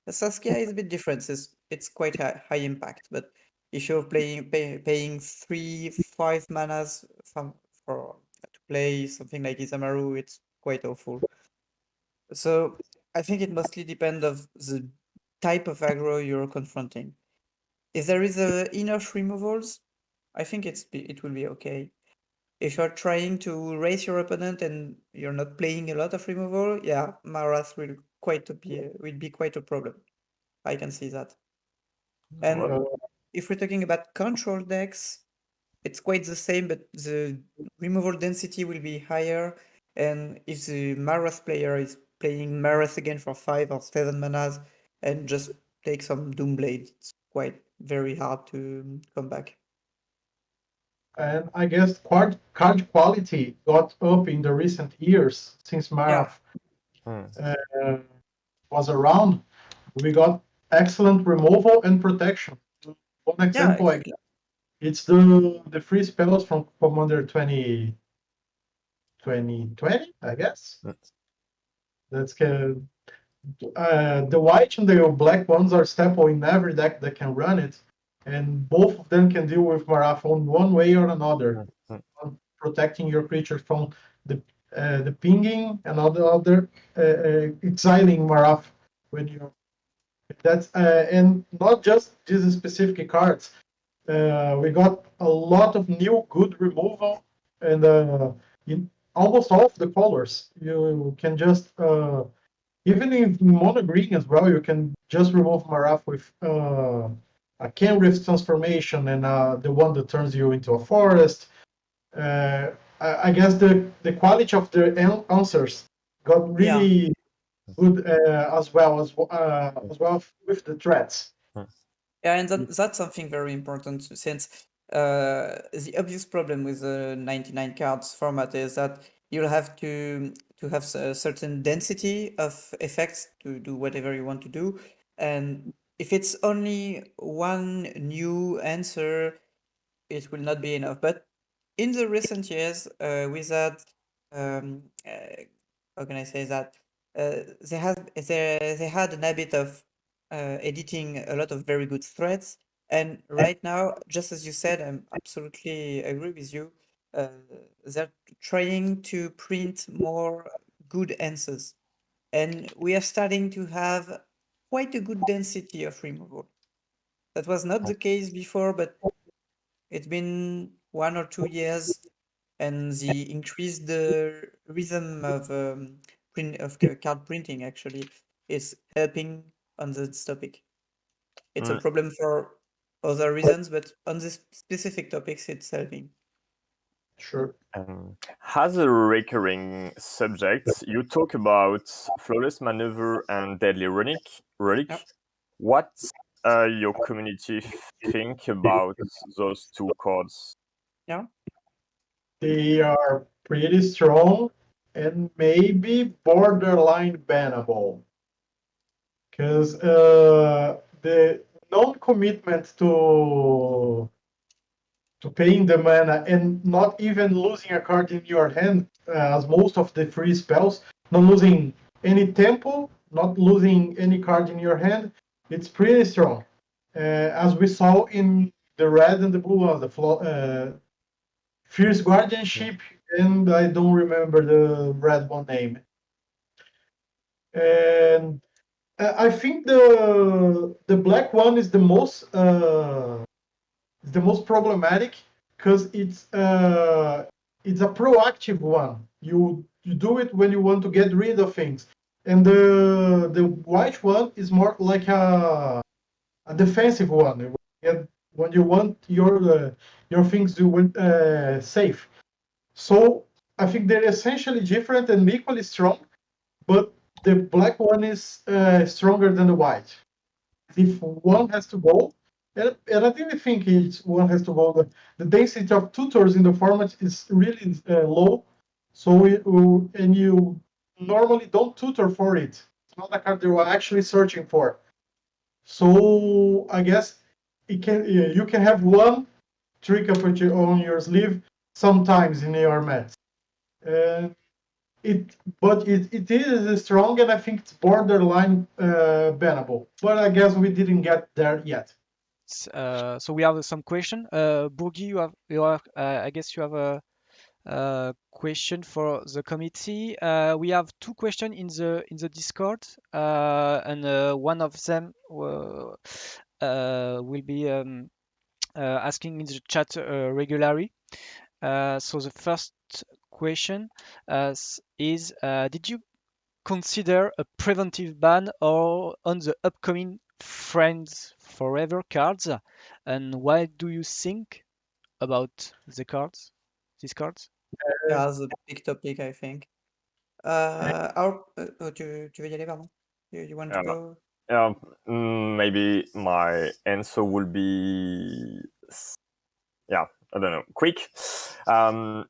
Saskia is a bit different. It's quite high impact, but if you're paying 3, 5 manas for to play something like Isamaru, it's quite awful. So I think it mostly depends of the type of aggro you're confronting. If there is enough removals, I think it will be okay. If you're trying to raise your opponent and you're not playing a lot of removal, yeah, Marath will be quite a problem. I can see that. And if we're talking about control decks, it's quite the same, but the removal density will be higher. And if the Marath player is playing Marath again for 5 or 7 manas and just take some Doomblade, it's quite very hard to come back. And I guess card quality got up in the recent years since Marath was around. We got excellent removal and protection. One example, Yeah, exactly. it's the free spells from Commander 2020, I guess. That's the white and the black ones are staple in every deck that can run it, and both of them can deal with Marath on one way or another, protecting your creature from the pinging and other exiling Marath when you. That's and not just these specific cards. We got a lot of new good removal, and in almost all of the colors, you can just even in mono green as well, you can just remove Marath with a Kenriff transformation and the one that turns you into a forest. I guess the quality of the answers got really good as well with the threats. Yeah, and that's something very important since the obvious problem with the 99 cards format is that you'll have to have a certain density of effects to do whatever you want to do, and if it's only one new answer, it will not be enough. But in the recent years, with that, how can I say that? They had an habit of editing a lot of very good threads. And right now, just as you said, I'm absolutely agree with you. Uh, they're trying to print more good answers. And we are starting to have quite a good density of removal. That was not the case before, but it's been 1 or 2 years, and the increased rhythm of card printing actually is helping on this topic. It's a problem for other reasons, but on this specific topics, it's helping. Sure. As a recurring subject, you talk about flawless maneuver and deadly relic. Yep. What your community think about those two cards? Yeah. They are pretty strong and maybe borderline bannable. Because the non-commitment to paying the mana and not even losing a card in your hand, as most of the free spells, not losing any tempo, not losing any card in your hand, it's pretty strong. As we saw in the red and the blue one, the Fierce Guardianship, and I don't remember the red one name. And I think the black one is the most problematic because it's a proactive one. You do it when you want to get rid of things, and the white one is more like a defensive one. When you want your things to win safe. So I think they're essentially different and equally strong, but the black one is stronger than the white. If one has to go, and I didn't think one has to go. The density of tutors in the format is really low, so you normally don't tutor for it. It's not a card you are actually searching for. So I guess you can have one trick on your sleeve sometimes in your match. But it is strong, and I think it's borderline bannable. But I guess we didn't get there yet. So we have some question. Bourgi, I guess you have a question for the committee. We have two questions in the Discord, and one of them will be asking in the chat regularly. So the first question is: did you consider a preventive ban or on the upcoming Friends Forever cards? And what do you think about the cards? These cards? Yeah, that's a big topic, I think. Tu veux y aller, pardon? You want to go? Maybe my answer will be, I don't know, quick. The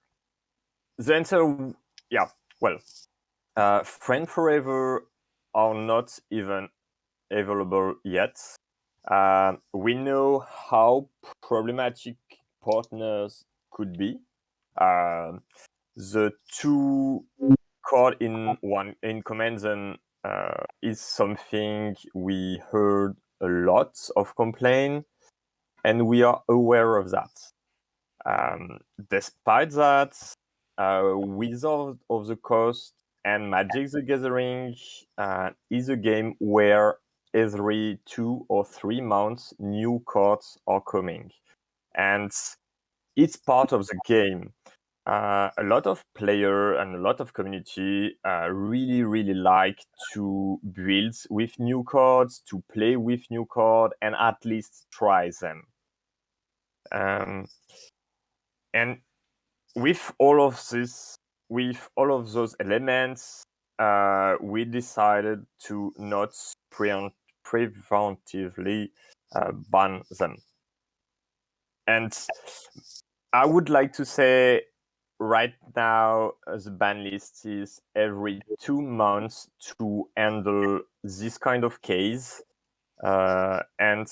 answer, Friend Forever are not even available yet. We know how problematic partners could be. The two card in commands and is something we heard a lot of complaint, and we are aware of that. Despite that, Wizard of the Coast and Magic the Gathering is a game where every 2 or 3 months new cards are coming, and it's part of the game. A lot of player and a lot of community really like to build with new cards, to play with new cards, and at least try them. And with all of this, with all of those elements, we decided to not preventively ban them. And I would like to say right now, the ban list is every 2 months to handle this kind of case. And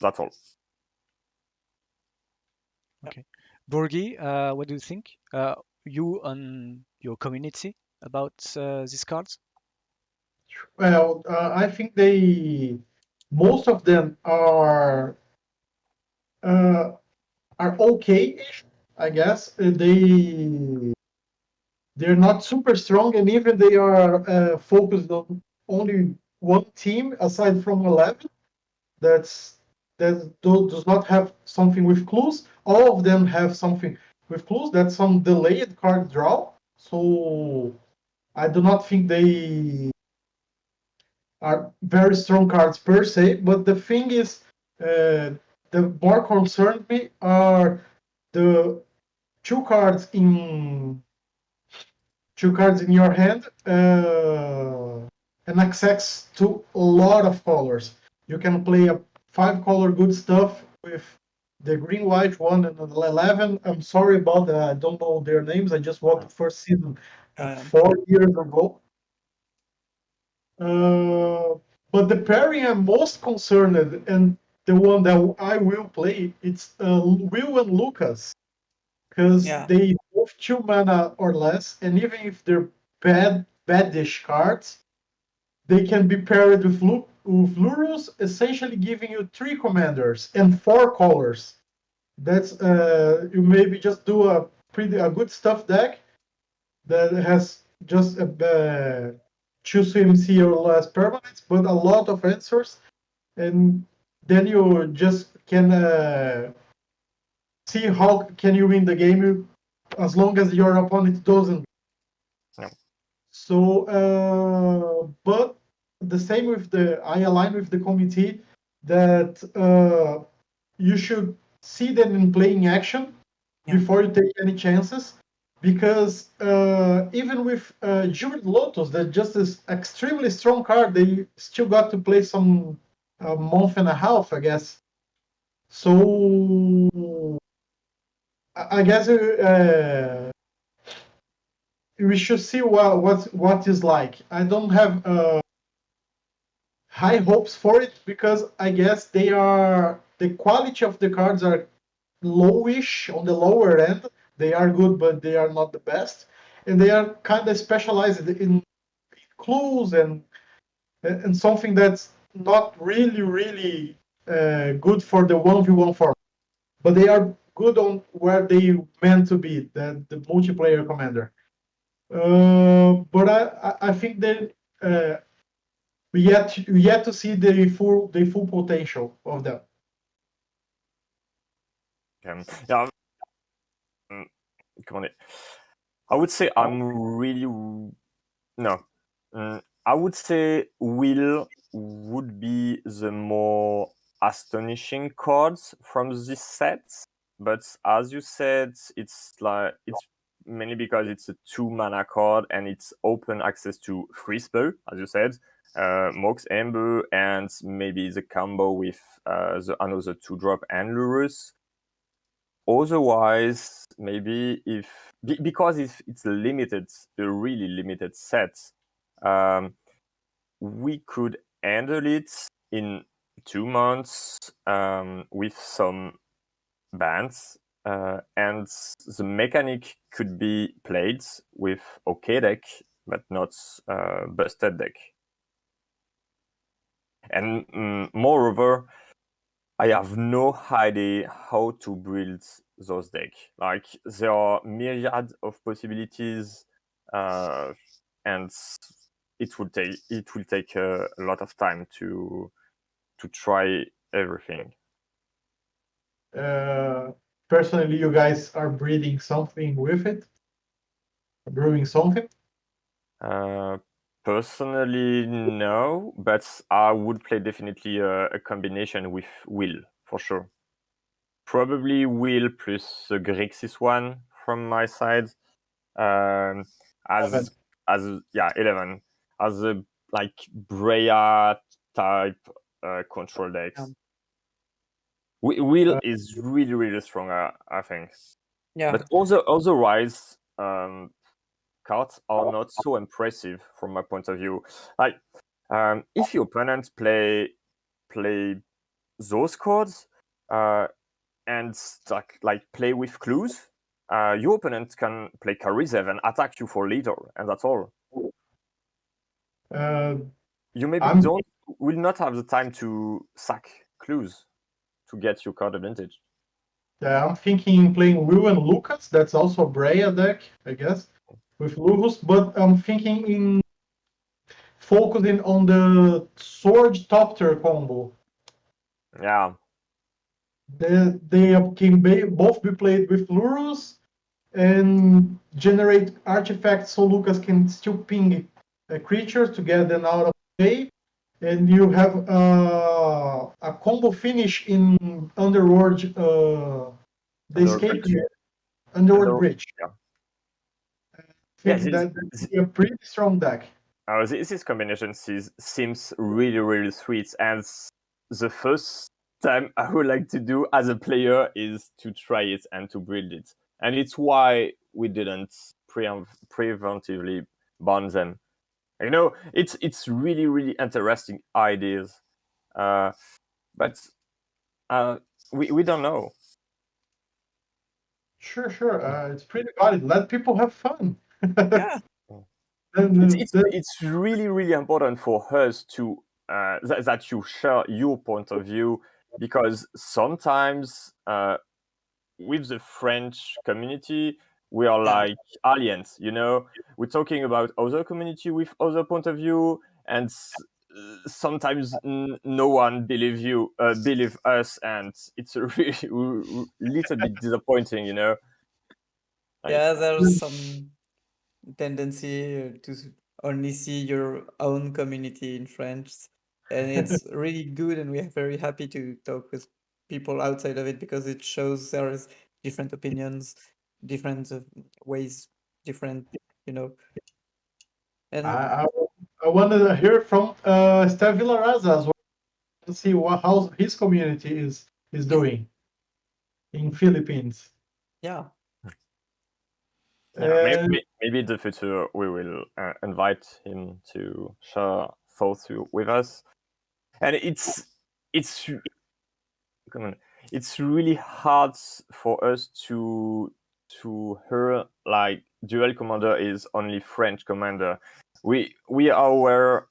that's all. Okay. Bourgi, what do you think? You and your community about these cards? Well, I think most of them are okay-ish, I guess. They're not super strong, and even they are focused on only one team aside from 11 that does not have something with clues. All of them have something with clues. That's some delayed card draw. So I do not think they are very strong cards per se. But the thing is, the more concerned me are the two cards in your hand and access to a lot of colors. You can play a 5-color good stuff with the green white one and the 11. I'm sorry about that. I don't know their names. I just watched the first season 4 years ago. But the pairing I'm most concerned, and the one that I will play, it's Will and Lucas, because Yeah. they both 2 mana or less, and even if they're badish cards, they can be paired with Lurus, essentially giving you 3 commanders and 4 colors. That's you maybe just do a good stuff deck that has just a 2 CMC or less permanents, but a lot of answers, and then you just can see how can you win the game as long as your opponent doesn't. Yeah. So, but the same with I align with the committee that you should see them in playing action before you take any chances, because even with Jeweled Lotus, that just is extremely strong card, they still got to play some month and a half, I guess. So I guess we should see what is like. I don't have high hopes for it, because I guess the quality of the cards are lowish, on the lower end. They are good, but they are not the best, and they are kind of specialized in clues and something that's not really good for the 1v1 format. But they are good on where they meant to be, the multiplayer commander. But I think that we yet to see the full potential of them. Yeah. Comment dire? I would say I'm really no. I would say Will would be the more astonishing cards from this set, but as you said, it's mainly because it's a 2 mana card and it's open access to free spell, as you said, Mox Ember, and maybe the combo with the another 2-drop and Lurus. Otherwise, maybe because it's limited, a really limited set, we could handle it in 2 months with some bans, and the mechanic could be played with OK deck, but not busted deck. And moreover, I have no idea how to build those decks. Like, there are myriad of possibilities, and it will take a lot of time to try everything. Personally, you guys are breeding something with it, brewing something. Personally, no, but I would play definitely a combination with Will, for sure. Probably Will plus the Grixis one from my side. 11. As a like Breya type control decks. Will is really strong, I think. Yeah. But otherwise, cards are not so impressive from my point of view. Like, if your opponent play those cards and like play with clues, your opponent can play Karizev and attack you for leader, and that's all. You maybe will not have the time to sack clues to get your card advantage. Yeah, I'm thinking playing Will and Lucas. That's also a Breya deck, I guess, with Lurus. But I'm thinking in focusing on the Sword Topter combo. Yeah. They can both be played with Lurus and generate artifacts, so Lucas can still ping a creature to get them out of play. And you have a combo finish in Underworld, the escape Underworld Bridge. Yeah. I think that's a pretty strong deck. This combination seems really sweet, and the first time I would like to do as a player is to try it and to build it, and it's why we didn't preventively ban them. You know, it's really interesting ideas, but we don't know. Sure. It's pretty valid. Let people have fun. Yeah. It's really, really important for us to that you share your point of view, because sometimes with the French community we are like aliens. We're talking about other community with other point of view, and sometimes no one believe us, and it's a really little bit disappointing. Yeah, there's some tendency to only see your own community in French, and it's really good, and we are very happy to talk with people outside of it because it shows there is different opinions, different ways, different, and I want to hear from Steve Villarasa as well to see how his community is doing in Philippines. yeah. Maybe in the future we will invite him to share thoughts with us. And it's really hard for us to hear like Duel Commander is only French commander. We are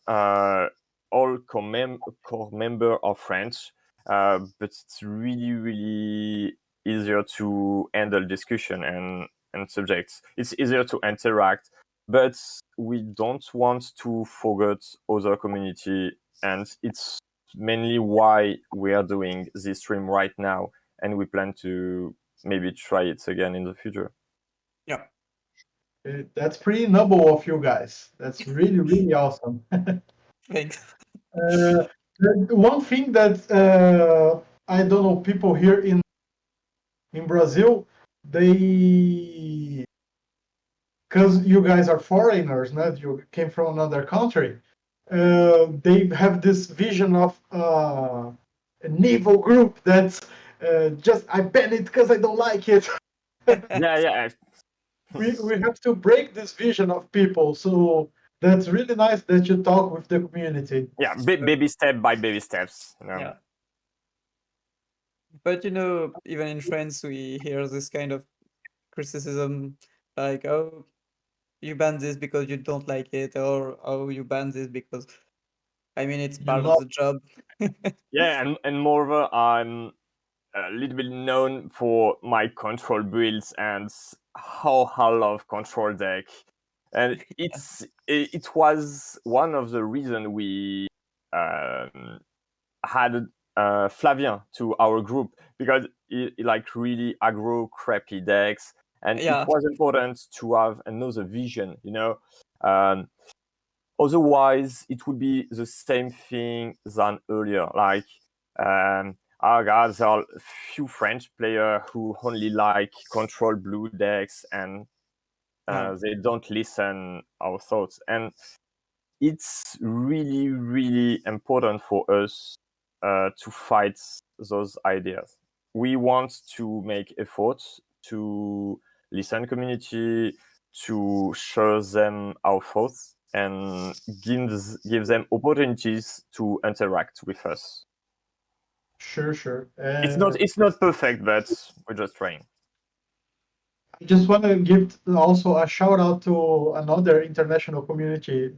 all core member of French, but it's really, really easier to handle discussion and subjects. It's easier to interact, but we don't want to forget other community, and it's mainly why we are doing this stream right now, and we plan to maybe try it again in the future. Yeah. That's pretty noble of you guys. That's really, really awesome. Thanks. One thing that I don't know, people here in Brazil, they, because you guys are foreigners, not you came from another country, they have this vision of an evil group that's just I ban it because I don't like it. Yeah. We have to break this vision of people. So that's really nice that you talk with the community. Yeah, baby step by baby steps. Yeah. But even in France, we hear this kind of criticism, like, "Oh, you ban this because you don't like it," or "Oh, you ban this because," I mean, it's part of the job. Yeah, and moreover, I'm a little bit known for my control builds and how I love control deck, and it was one of the reasons we had Flavien to our group, because he like really aggro crappy decks, and Yeah. it was important to have another vision, otherwise it would be the same thing than earlier, like oh god, there are few French players who only like control blue decks, and they don't listen our thoughts, and it's really, really important for us to fight those ideas. We want to make efforts to listen community, to show them our thoughts, and give them opportunities to interact with us. Sure. It's not perfect, but we're just trying. I just want to give also a shout out to another international community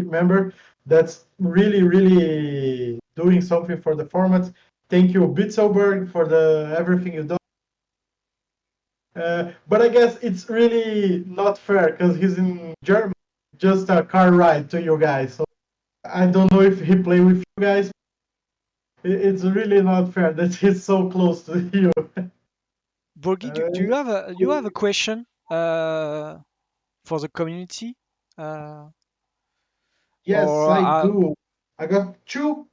member that's really, really doing something for the format. Thank you, Bitzelberg, for everything you've done. But I guess it's really not fair because he's in Germany, just a car ride to you guys. So I don't know if he play with you guys. It's really not fair that he's so close to you. Borgi, do you have a question for the community? Yes, or I do. I got two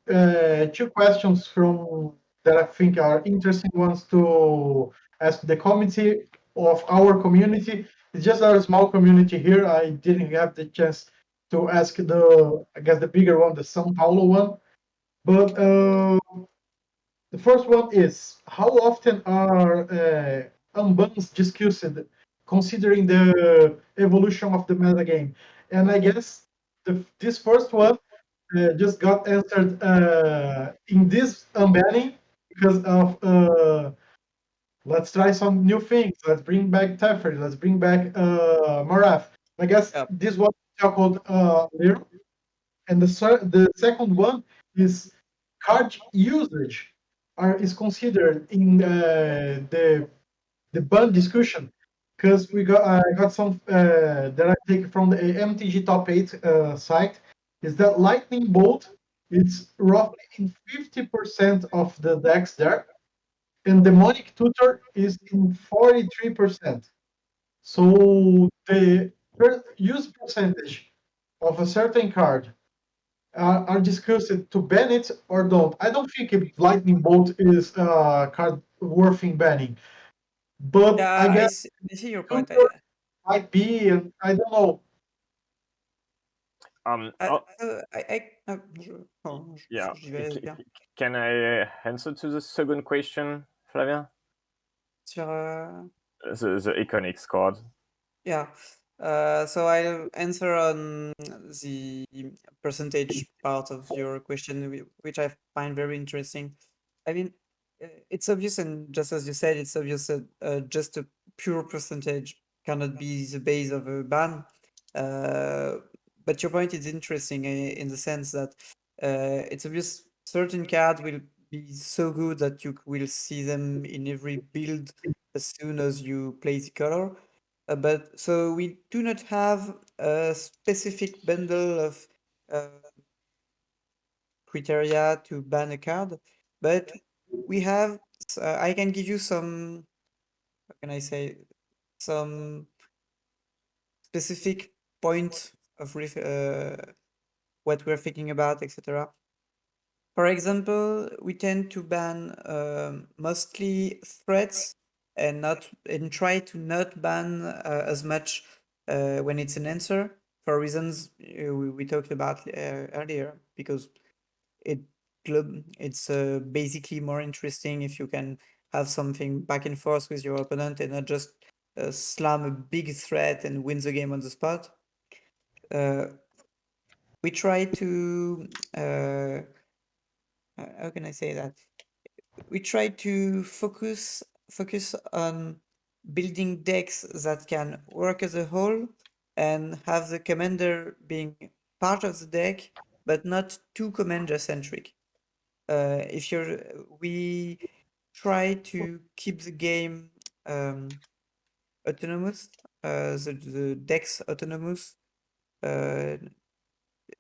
questions from that I think are interesting ones to ask the committee of our community. It's just a small community here. I didn't have the chance to ask the bigger one, the São Paulo one. But the first one is, how often are unbans discussed considering the evolution of the metagame? And I guess this first one just got answered in this unbanning, because of let's try some new things. Let's bring back Teferi. Let's bring back Maraf. I guess Yep. this was called Lero. And the second one is card usage is considered in the ban discussion, because I got some that I take from the MTG Top 8 site, is that Lightning Bolt is roughly in 50% of the decks there, and Demonic Tutor is in 43%. So the use percentage of a certain card are discussed to ban it or don't. I don't think Lightning Bolt is a card worth in banning, but Yeah, I guess I see your point. Tutor might be, and I don't know. Yeah. J'y vais bien. Can I answer to the second question, Flavien? Sur, The iconics card. yeah. So I'll answer on the percentage part of your question, which I find very interesting. I mean, it's obvious, and just as you said, it's obvious that just a pure percentage cannot be the base of a ban. But your point is interesting in the sense that it's obvious certain cards will be so good that you will see them in every build as soon as you play the color. But so we do not have a specific bundle of criteria to ban a card, but we have. I can give you some. How can I say? Some specific point of what we're thinking about, etc. For example, we tend to ban mostly threats and try to not ban as much when it's an answer for reasons we talked about earlier, because it it's basically more interesting if you can have something back and forth with your opponent and not just slam a big threat and win the game on the spot. We try to how can I say that? We try to focus on building decks that can work as a whole and have the commander being part of the deck, but not too commander centric. If you're, we try to keep the game autonomous, the decks autonomous.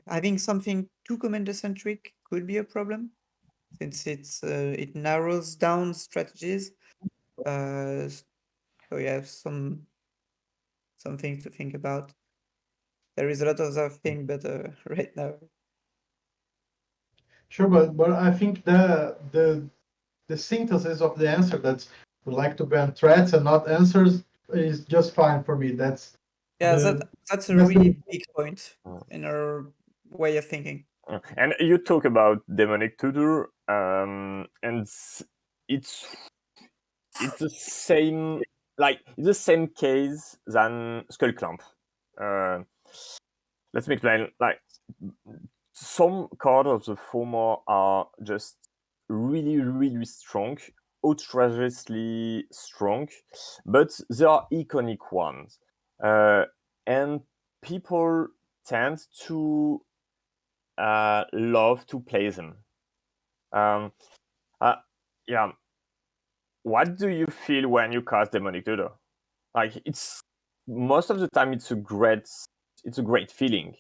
Having something too commander centric could be a problem, since it narrows down strategies. So yeah, some things to think about. There is a lot of other things, but right now. Sure, but I think the synthesis of the answer that we like to ban threats and not answers is just fine for me. That's that's a really big point in our way of thinking. And you talk about demonic tutor, and it's the same, like it's the same case than Skull Clamp. Let me explain. Like some cards of the former are just really strong, outrageously strong, but they are iconic ones, and people tend to love to play them. Yeah. What do you feel when you cast Demonic Tutor? Like, it's most of the time it's a great feeling.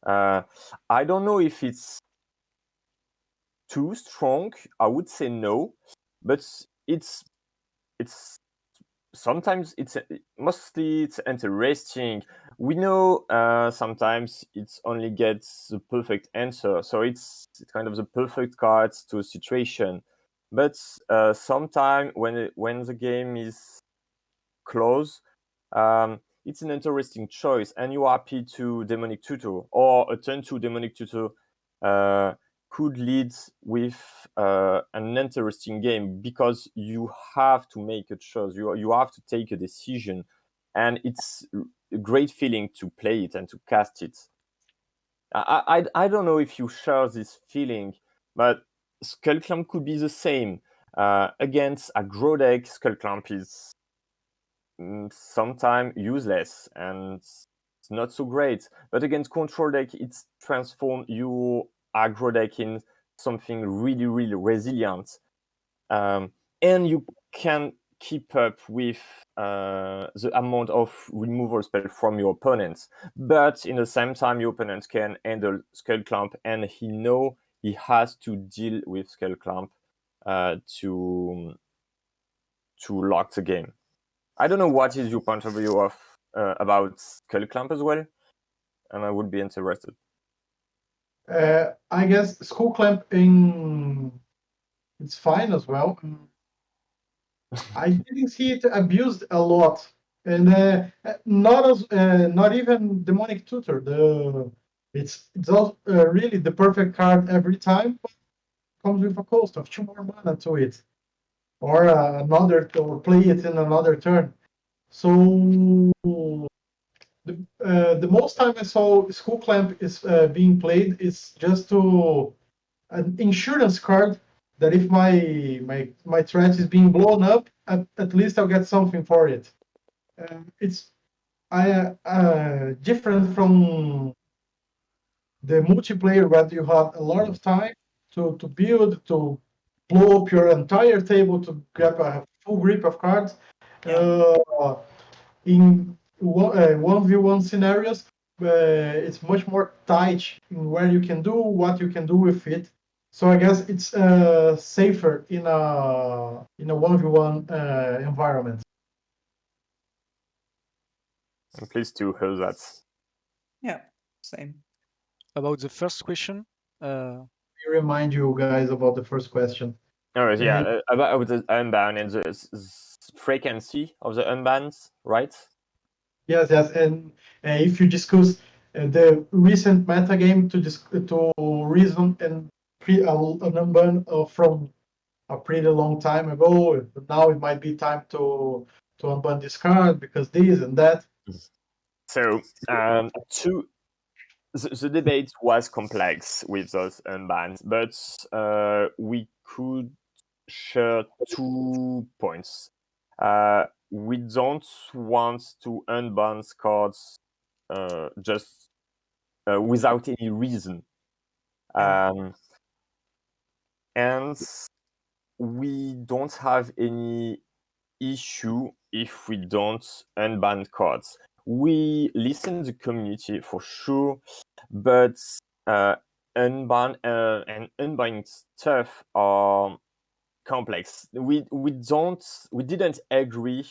I don't know if it's too strong. I would say no, but it's sometimes mostly it's interesting. We know sometimes it's only gets the perfect answer, so it's kind of the perfect cards to a situation. But sometimes when the game is close, it's an interesting choice, and you're happy to Demonic Tutor, or a turn 2 Demonic Tutor could lead with an interesting game, because you have to make a choice, you have to take a decision, and it's a great feeling to play it and to cast it. I don't know if you share this feeling, but Skull Clamp could be the same. Against aggro deck, Skull Clamp is sometimes useless and it's not so great. But against control deck, it's transformed your aggro deck in something really, really resilient. And you can keep up with the amount of removal spell from your opponents. But in the same time, your opponent can handle Skull Clamp, and he know he has to deal with Skull Clamp to lock the game. I don't know what is your point of view of about Skull Clamp as well, and I would be interested. I guess Skull Clamping it's fine as well. I didn't see it abused a lot, and not even Demonic Tutor. It's also really the perfect card every time. But comes with a cost of 2 more mana to it, or play it in another turn. So the most time I saw Skull Clamp is being played is just to an insurance card that if my threat is being blown up, at least I'll get something for it. It's different from the multiplayer where you have a lot of time to build, to blow up your entire table to grab a full grip of cards. In 1v1 scenarios, it's much more tight in where you can do, what you can do with it. So I guess it's safer in a 1v1 environment. I'm pleased to hear that. Yeah, same. About the first question, Let me remind you guys about the first question. Oh, yeah, about the unban and the frequency of the unbans, right? Yes, and if you discuss the recent metagame to reason and an unban from a pretty long time ago, now it might be time to unban this card because this and that. So the debate was complex with those unbans, but we could share 2 points. We don't want to unban cards just without any reason. And we don't have any issue if we don't unban cards. We listen to the community for sure, but unban and unbanning stuff are complex. We didn't agree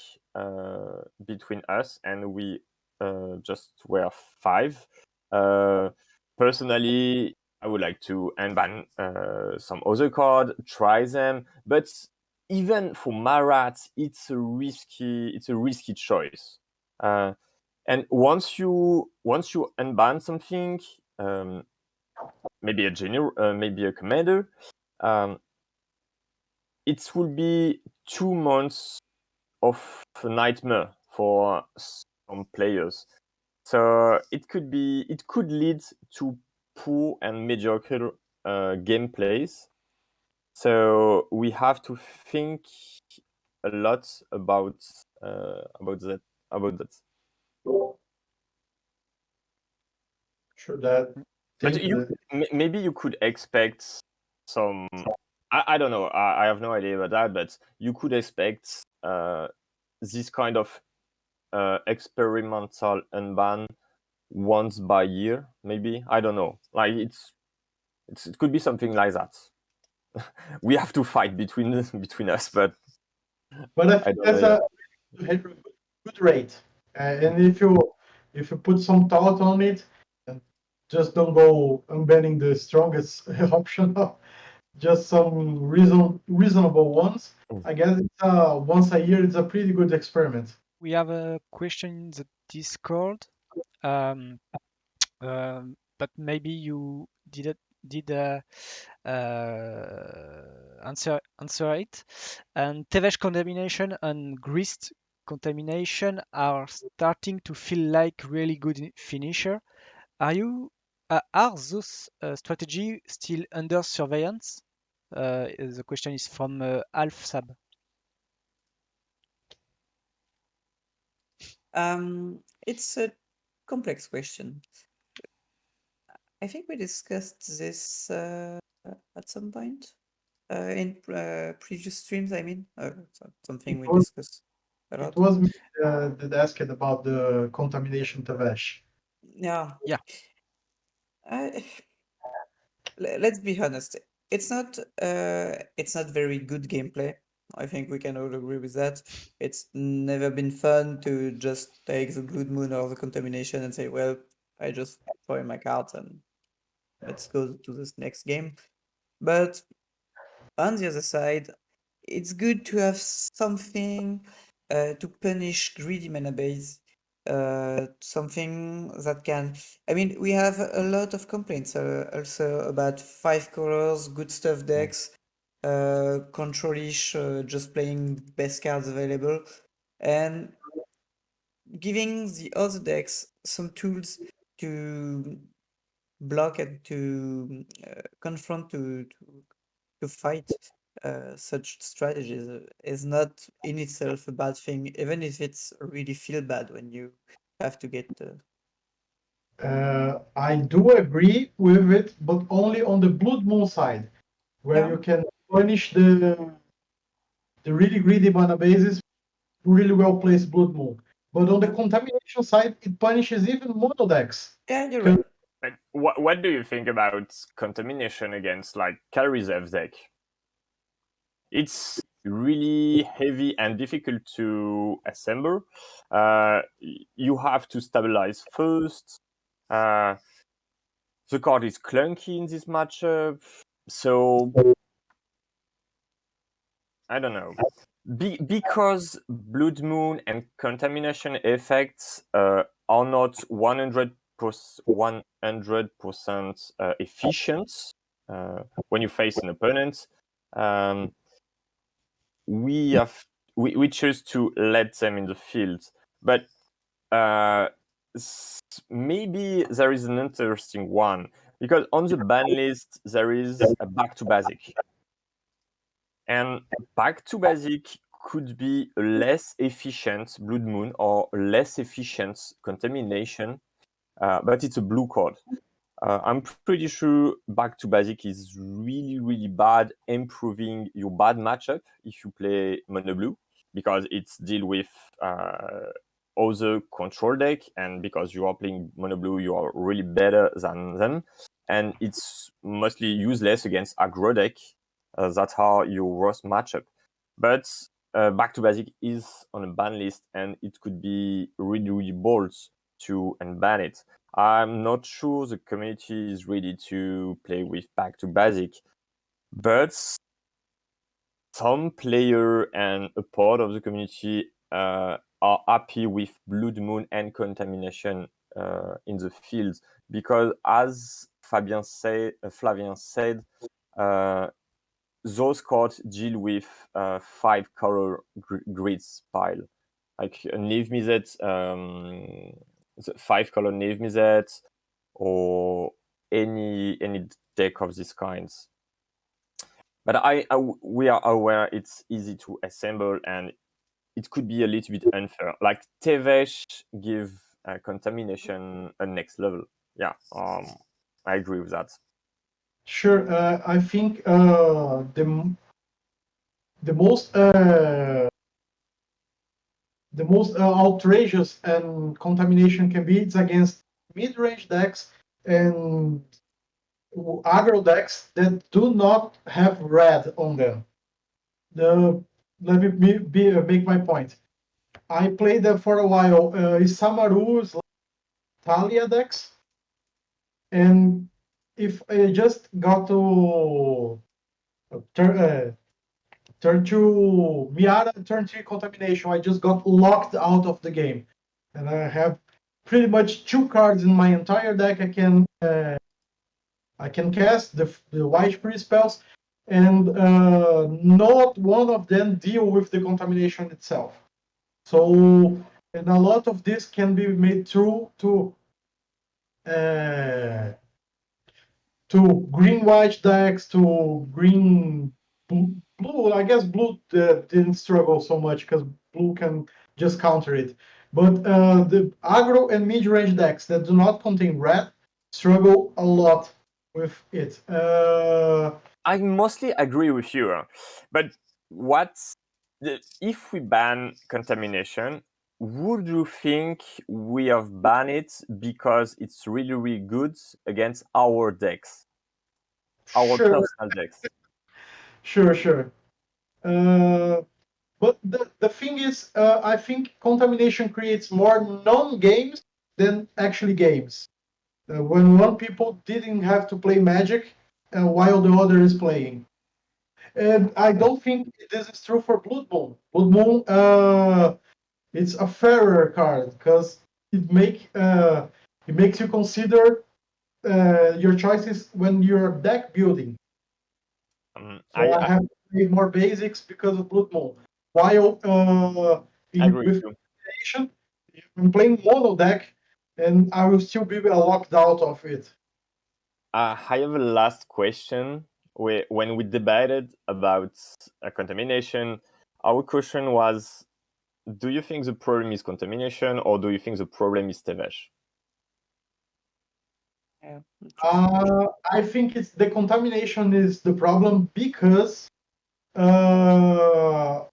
between us, and we just were 5. Personally, I would like to unban some other card, try them, but even for Marat, it's a risky choice. And once you unban something, maybe a general, maybe a commander, it will be 2 months of a nightmare for some players. So it could lead to poor and mediocre gameplays. So we have to think a lot about that. Sure, that. But maybe you could expect some. I don't know. I have no idea about that. But you could expect this kind of experimental unban once by year, maybe. I don't know. Like it could be something like that. We have to fight between us, but I think that's a good rate. And if you put some thought on it, and just don't go unbanning the strongest option, just some reasonable ones. I guess it's once a year. It's a pretty good experiment. we have a question in the Discord, but maybe you did answer it. And Tevesh contamination and Grist contamination are starting to feel like really good finisher. Are those strategy still under surveillance? The question is from Alf Sab. It's a complex question. I think we discussed this at some point in previous streams. I mean, something we discussed a lot. It was me that asked about the contamination Tavesh. Yeah. Yeah. Let's be honest. It's not very good gameplay. I think we can all agree with that. It's never been fun to just take the blood moon or the contamination and say, well, I just throw in my cards and let's go to this next game. But on the other side, it's good to have something to punish greedy mana base. Something that can. I mean, we have a lot of complaints also about 5 colors, good stuff decks, control-ish, just playing best cards available, and giving the other decks some tools to block and to confront to fight such strategies is not in itself a bad thing, even if it's really feel bad when you have to get. I do agree with it, but only on the Blood Moon side, where Yeah. you can punish the really greedy mana bases, really well placed Blood Moon. But on the contamination side, it punishes even mono decks. Yeah, you're right. But what do you think about contamination against like Karizev deck? It's really heavy and difficult to assemble. You have to stabilize first. The card is clunky in this matchup, so I don't know. Because Blood Moon and contamination effects are not 100% efficient when you face an opponent, we choose to let them in the field. But maybe there is an interesting one, because on the ban list there is a back to basic. And back to basic could be a less efficient Blood Moon or less efficient contamination, but it's a blue card. I'm pretty sure back to basic is really, really bad, improving your bad matchup if you play mono blue, because it's deal with other control deck, and because you are playing mono blue, you are really better than them, and it's mostly useless against aggro deck. That's how your worst matchup. But back to basic is on a ban list, and it could be really, really bold to unban it. I'm not sure the community is ready to play with back to basic, but some player and a part of the community are happy with Blood Moon and contamination in the field, because as Flavien said, those cards deal with 5-color grids pile, like a Nave Mizzet, the 5-color Nave Mizzet, or any deck of these kinds. But we are aware it's easy to assemble, and it could be a little bit unfair. Like Tevesh give contamination a next level. Yeah, I agree with that. Sure, I think the most outrageous and contamination can be it's against mid-range decks and aggro decks that do not have red on them. Let me make my point. I played for a while Isamaru's Talia decks, and if I just got to turn 2 Miara, turn 3 contamination, I just got locked out of the game, and I have pretty much 2 cards in my entire deck. I can cast the white free spells, and not one of them deal with the contamination itself. So, and a lot of this can be made through to to green-white decks, to green blue. I guess blue didn't struggle so much because blue can just counter it. But the aggro and mid-range decks that do not contain red struggle a lot with it. I mostly agree with you, but if we ban contamination, would you think we have banned it because it's really, really good against our decks, our Sure, personal decks? sure. But the thing is, I think contamination creates more non-games than actually games. When one people didn't have to play Magic while the other is playing. And I don't think this is true for Blood Moon. Blood Moon, it's a fairer card because it makes you consider your choices when you're deck building. So I have to play more basics because of Blood Moon. While with contamination, I'm playing mono deck, and I will still be locked out of it. I have a last question. When we debated about contamination, our question was, do you think the problem is contamination or do you think the problem is Tevesh? Yeah. I think it's the contamination is the problem because the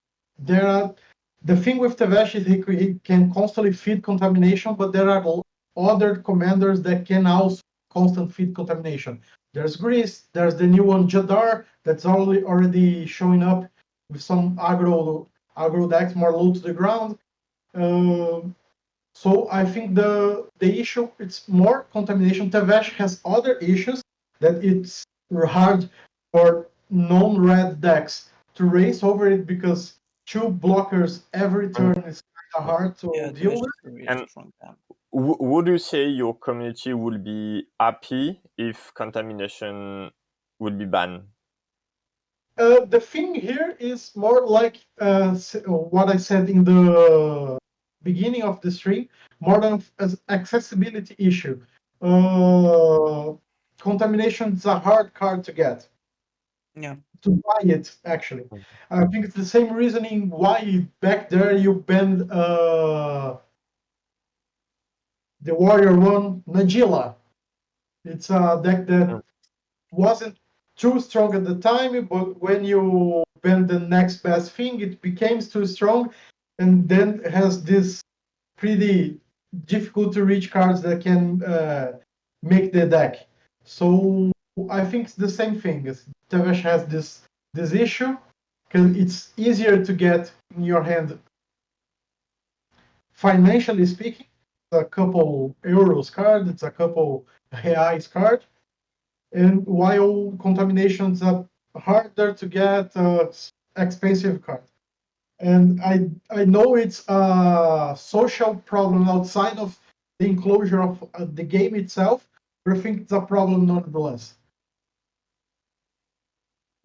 thing with Tevesh is he can constantly feed contamination, but there are other commanders that can also constant feed contamination. There's Grease, there's the new one Jadar that's already showing up with some aggro decks more low to the ground. So I think the issue it's more contamination. Tevesh has other issues that it's hard for non-red decks to race over it because two blockers every turn is kind of hard to deal with. And would you say your community would be happy if contamination would be banned? The thing here is more like what I said in the beginning of the stream, more than an accessibility issue. Contamination is a hard card to get. Yeah. To buy it, actually. I think it's the same reasoning why back there you banned the Warrior one, Najila. It's a deck that wasn't too strong at the time, but when you bend the next best thing, it became too strong, and then has this pretty difficult to reach cards that can make the deck. So I think it's the same thing. Tevesh has this issue because it's easier to get in your hand. Financially speaking, it's a couple euros card, it's a couple reais card. And while contaminations are harder to get, expensive card. And I know it's a social problem outside of the enclosure of the game itself, but I think it's a problem nonetheless.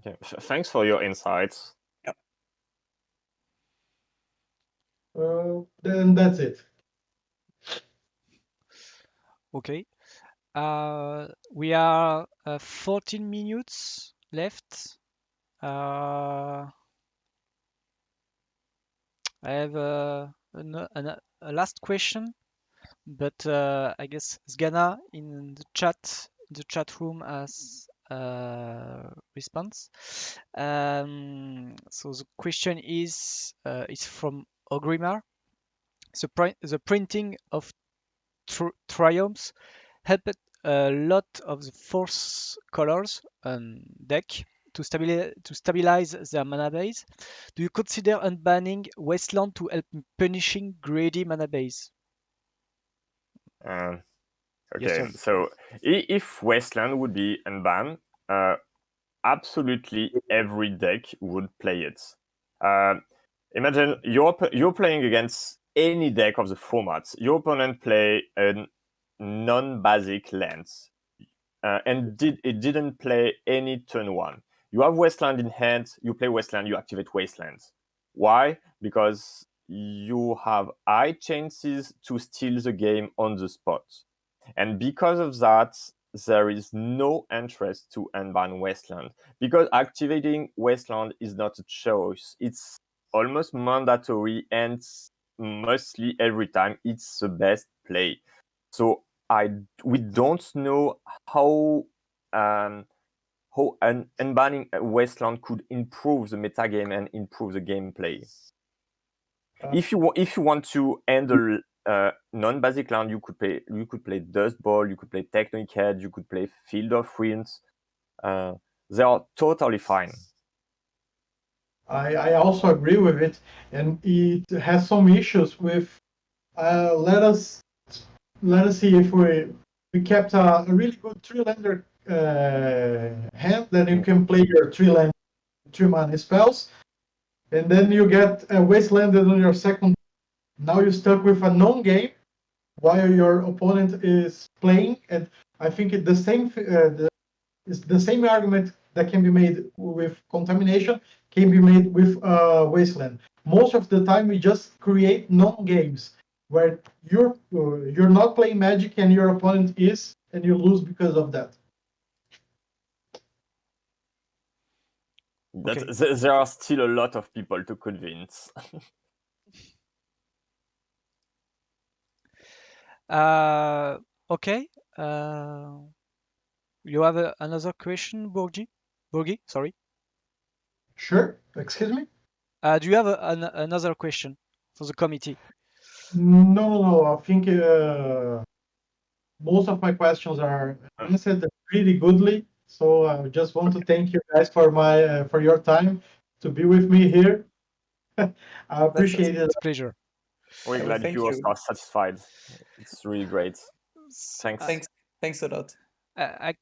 Okay. Thanks for your insights. Yep. Then that's it. Okay. We are 14 minutes left. I have a last question, but I guess Sgana in the chat room has response. So the question is from Ogrimar. The printing of triumphs helped a lot of the force colors on deck to stabilize their mana base. Do you consider unbanning Wasteland to help in punishing greedy mana base? Okay, Yes, so if Wasteland would be unbanned, absolutely every deck would play it. Imagine you're playing against any deck of the formats. Your opponent play a non-basic lands, and it didn't play any turn one. You have Wasteland in hand, you play Wasteland, you activate Wastelands. Why? Because you have high chances to steal the game on the spot. And because of that, there is no interest to unban Wasteland, because activating Wasteland is not a choice. It's almost mandatory, and mostly every time it's the best play. So we don't know how unbanning Wasteland could improve the metagame and improve the gameplay. If you want to handle non-basic land, you could play Dust Bowl, you could play Tectonic Head, you could play Field of Winds. They are totally fine. I also agree with it, and it has some issues with. Let us see if we kept a really good 3-lander hand. Then you can play your 3-mana spells, and then you get Wastelanded on your second. Now you're stuck with a non-game while your opponent is playing, and I think it's the same argument that can be made with Contamination can be made with Wasteland. Most of the time, we just create non-games where you're not playing Magic and your opponent is, and you lose because of that. But there are still a lot of people to convince. Okay. You have another question, Borgi? Sorry. Sure. Excuse me? Do you have another question for the committee? No. I think most of my questions are answered pretty goodly. So I just want to thank you guys for your time to be with me here. I appreciate it. It's a pleasure. We're glad you are satisfied. It's really great. Thanks. Thanks a lot. I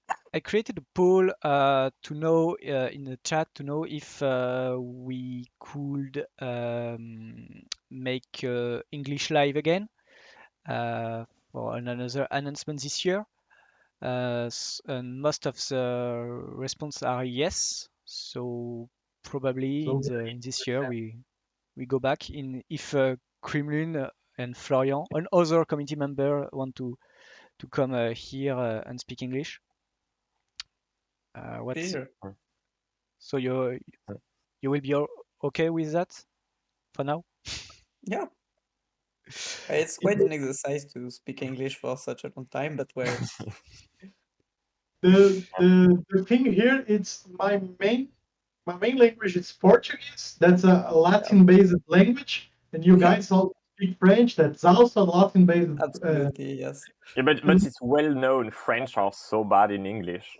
created a poll to know in the chat to know if we could make English live again for another announcement this year. And most of the response are yes. So probably in this year we go back in if Kremlin and Florian and other committee member want to come here and speak English. So you will be okay with that for now? Yeah. It's quite an exercise to speak English for such a long time, but well. The thing here, it's my main language is Portuguese. That's a Latin-based language, and you guys all speak French. That's also Latin-based. Absolutely, yes. Yeah, but it's well known French are so bad in English.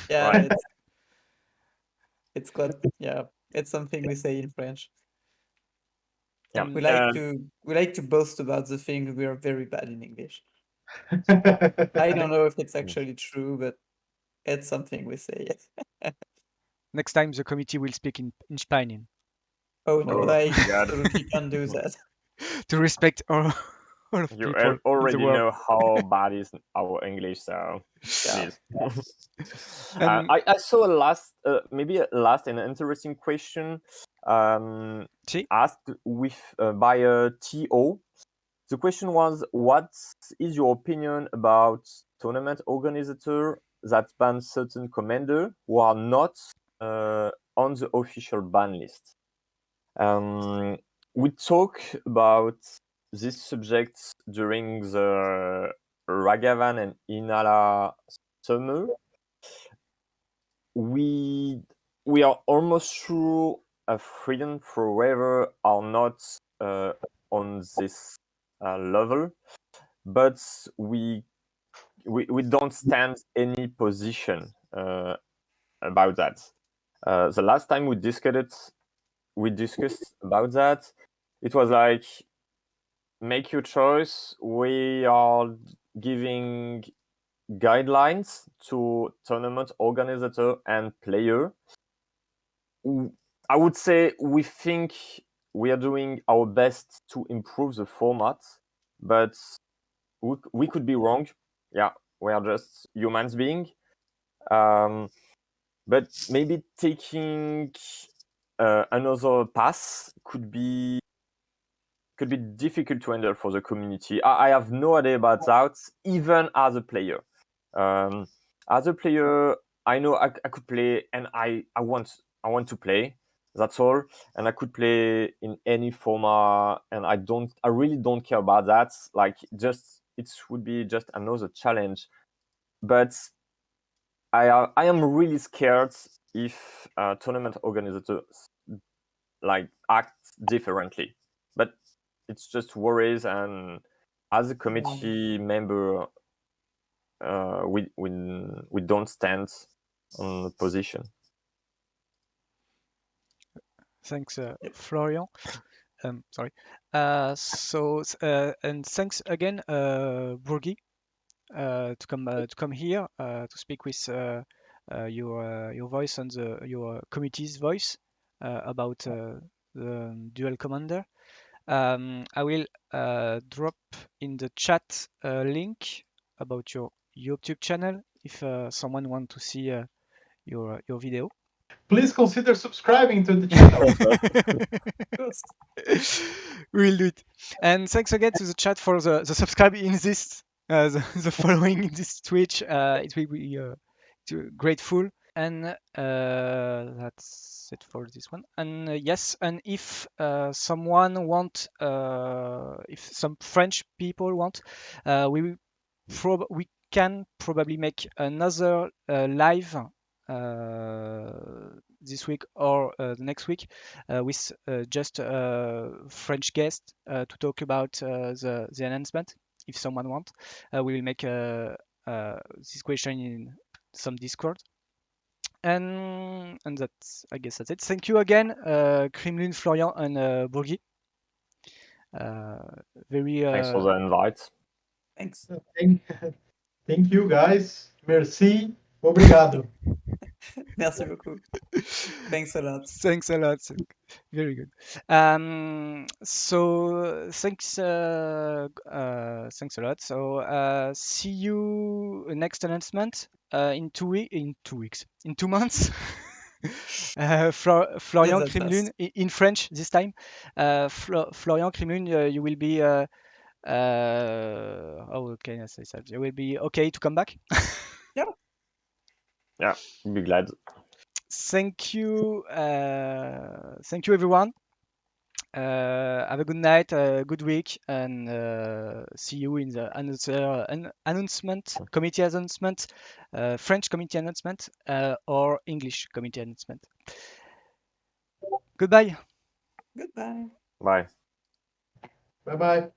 Yeah, right? it's quite it's something we say in French. Yeah. We like to boast about the thing we are very bad in English. I don't know if it's actually true, but it's something we say. Next time the committee will speak in Spanish. Oh no, I absolutely can't do that. To respect all of you people already in the world. know how bad is our English, so please. I saw maybe a last and interesting question asked by TO. The question was, what is your opinion about tournament organizers that ban certain commanders who are not on the official ban list? We talk about this subject during the Ragavan and Inala summer. We are almost sure Freedom Forever are not on this level, but we don't stand any position about that. The last time we discussed about that, it was like, make your choice. We are giving guidelines to tournament organizer and player. I would say we think we are doing our best to improve the format, but we could be wrong. Yeah, we are just humans being. But maybe taking another path could be difficult to handle for the community. I have no idea about that, even as a player. As a player, I know I could play, and I want to play. That's all, and I could play in any format, and I really don't care about that. Like, just it would be just another challenge, but I am really scared if tournament organizers like act differently. But it's just worries, and as a committee member, we don't stand on the position. Thanks, Florian. Sorry. And thanks again, Burgi, to come here to speak with your voice and your committee's voice about the Duel Commander. I will drop in the chat a link about your YouTube channel if someone wants to see your video. Please consider subscribing to the channel. We'll do it. And thanks again to the chat for the subscribe in this, the following in this Twitch. It will be grateful. And that's it for this one. And yes, and if someone want, if some French people want, we can probably make another live this week or next week with just a French guest to talk about the announcement. If someone wants, we will make this question in some Discord. And I guess that's it. Thank you again, Kremlin, Florian, and Bourgi. Thanks for the invite. Thanks. Thank you, guys. Merci. Obrigado. Merci beaucoup. Thanks a lot. Thanks a lot. Very good. So thanks a lot. So see you next announcement in 2 months. Florian That's Kremlin fast. in French this time. Florian Kremlin, you will be. How can I say that? You will be okay to come back. Yeah, be glad. Thank you everyone. Have a good night, good week, and see you in the announcement, committee announcement, French committee announcement, or English committee announcement. Goodbye. Goodbye. Bye. Bye-bye.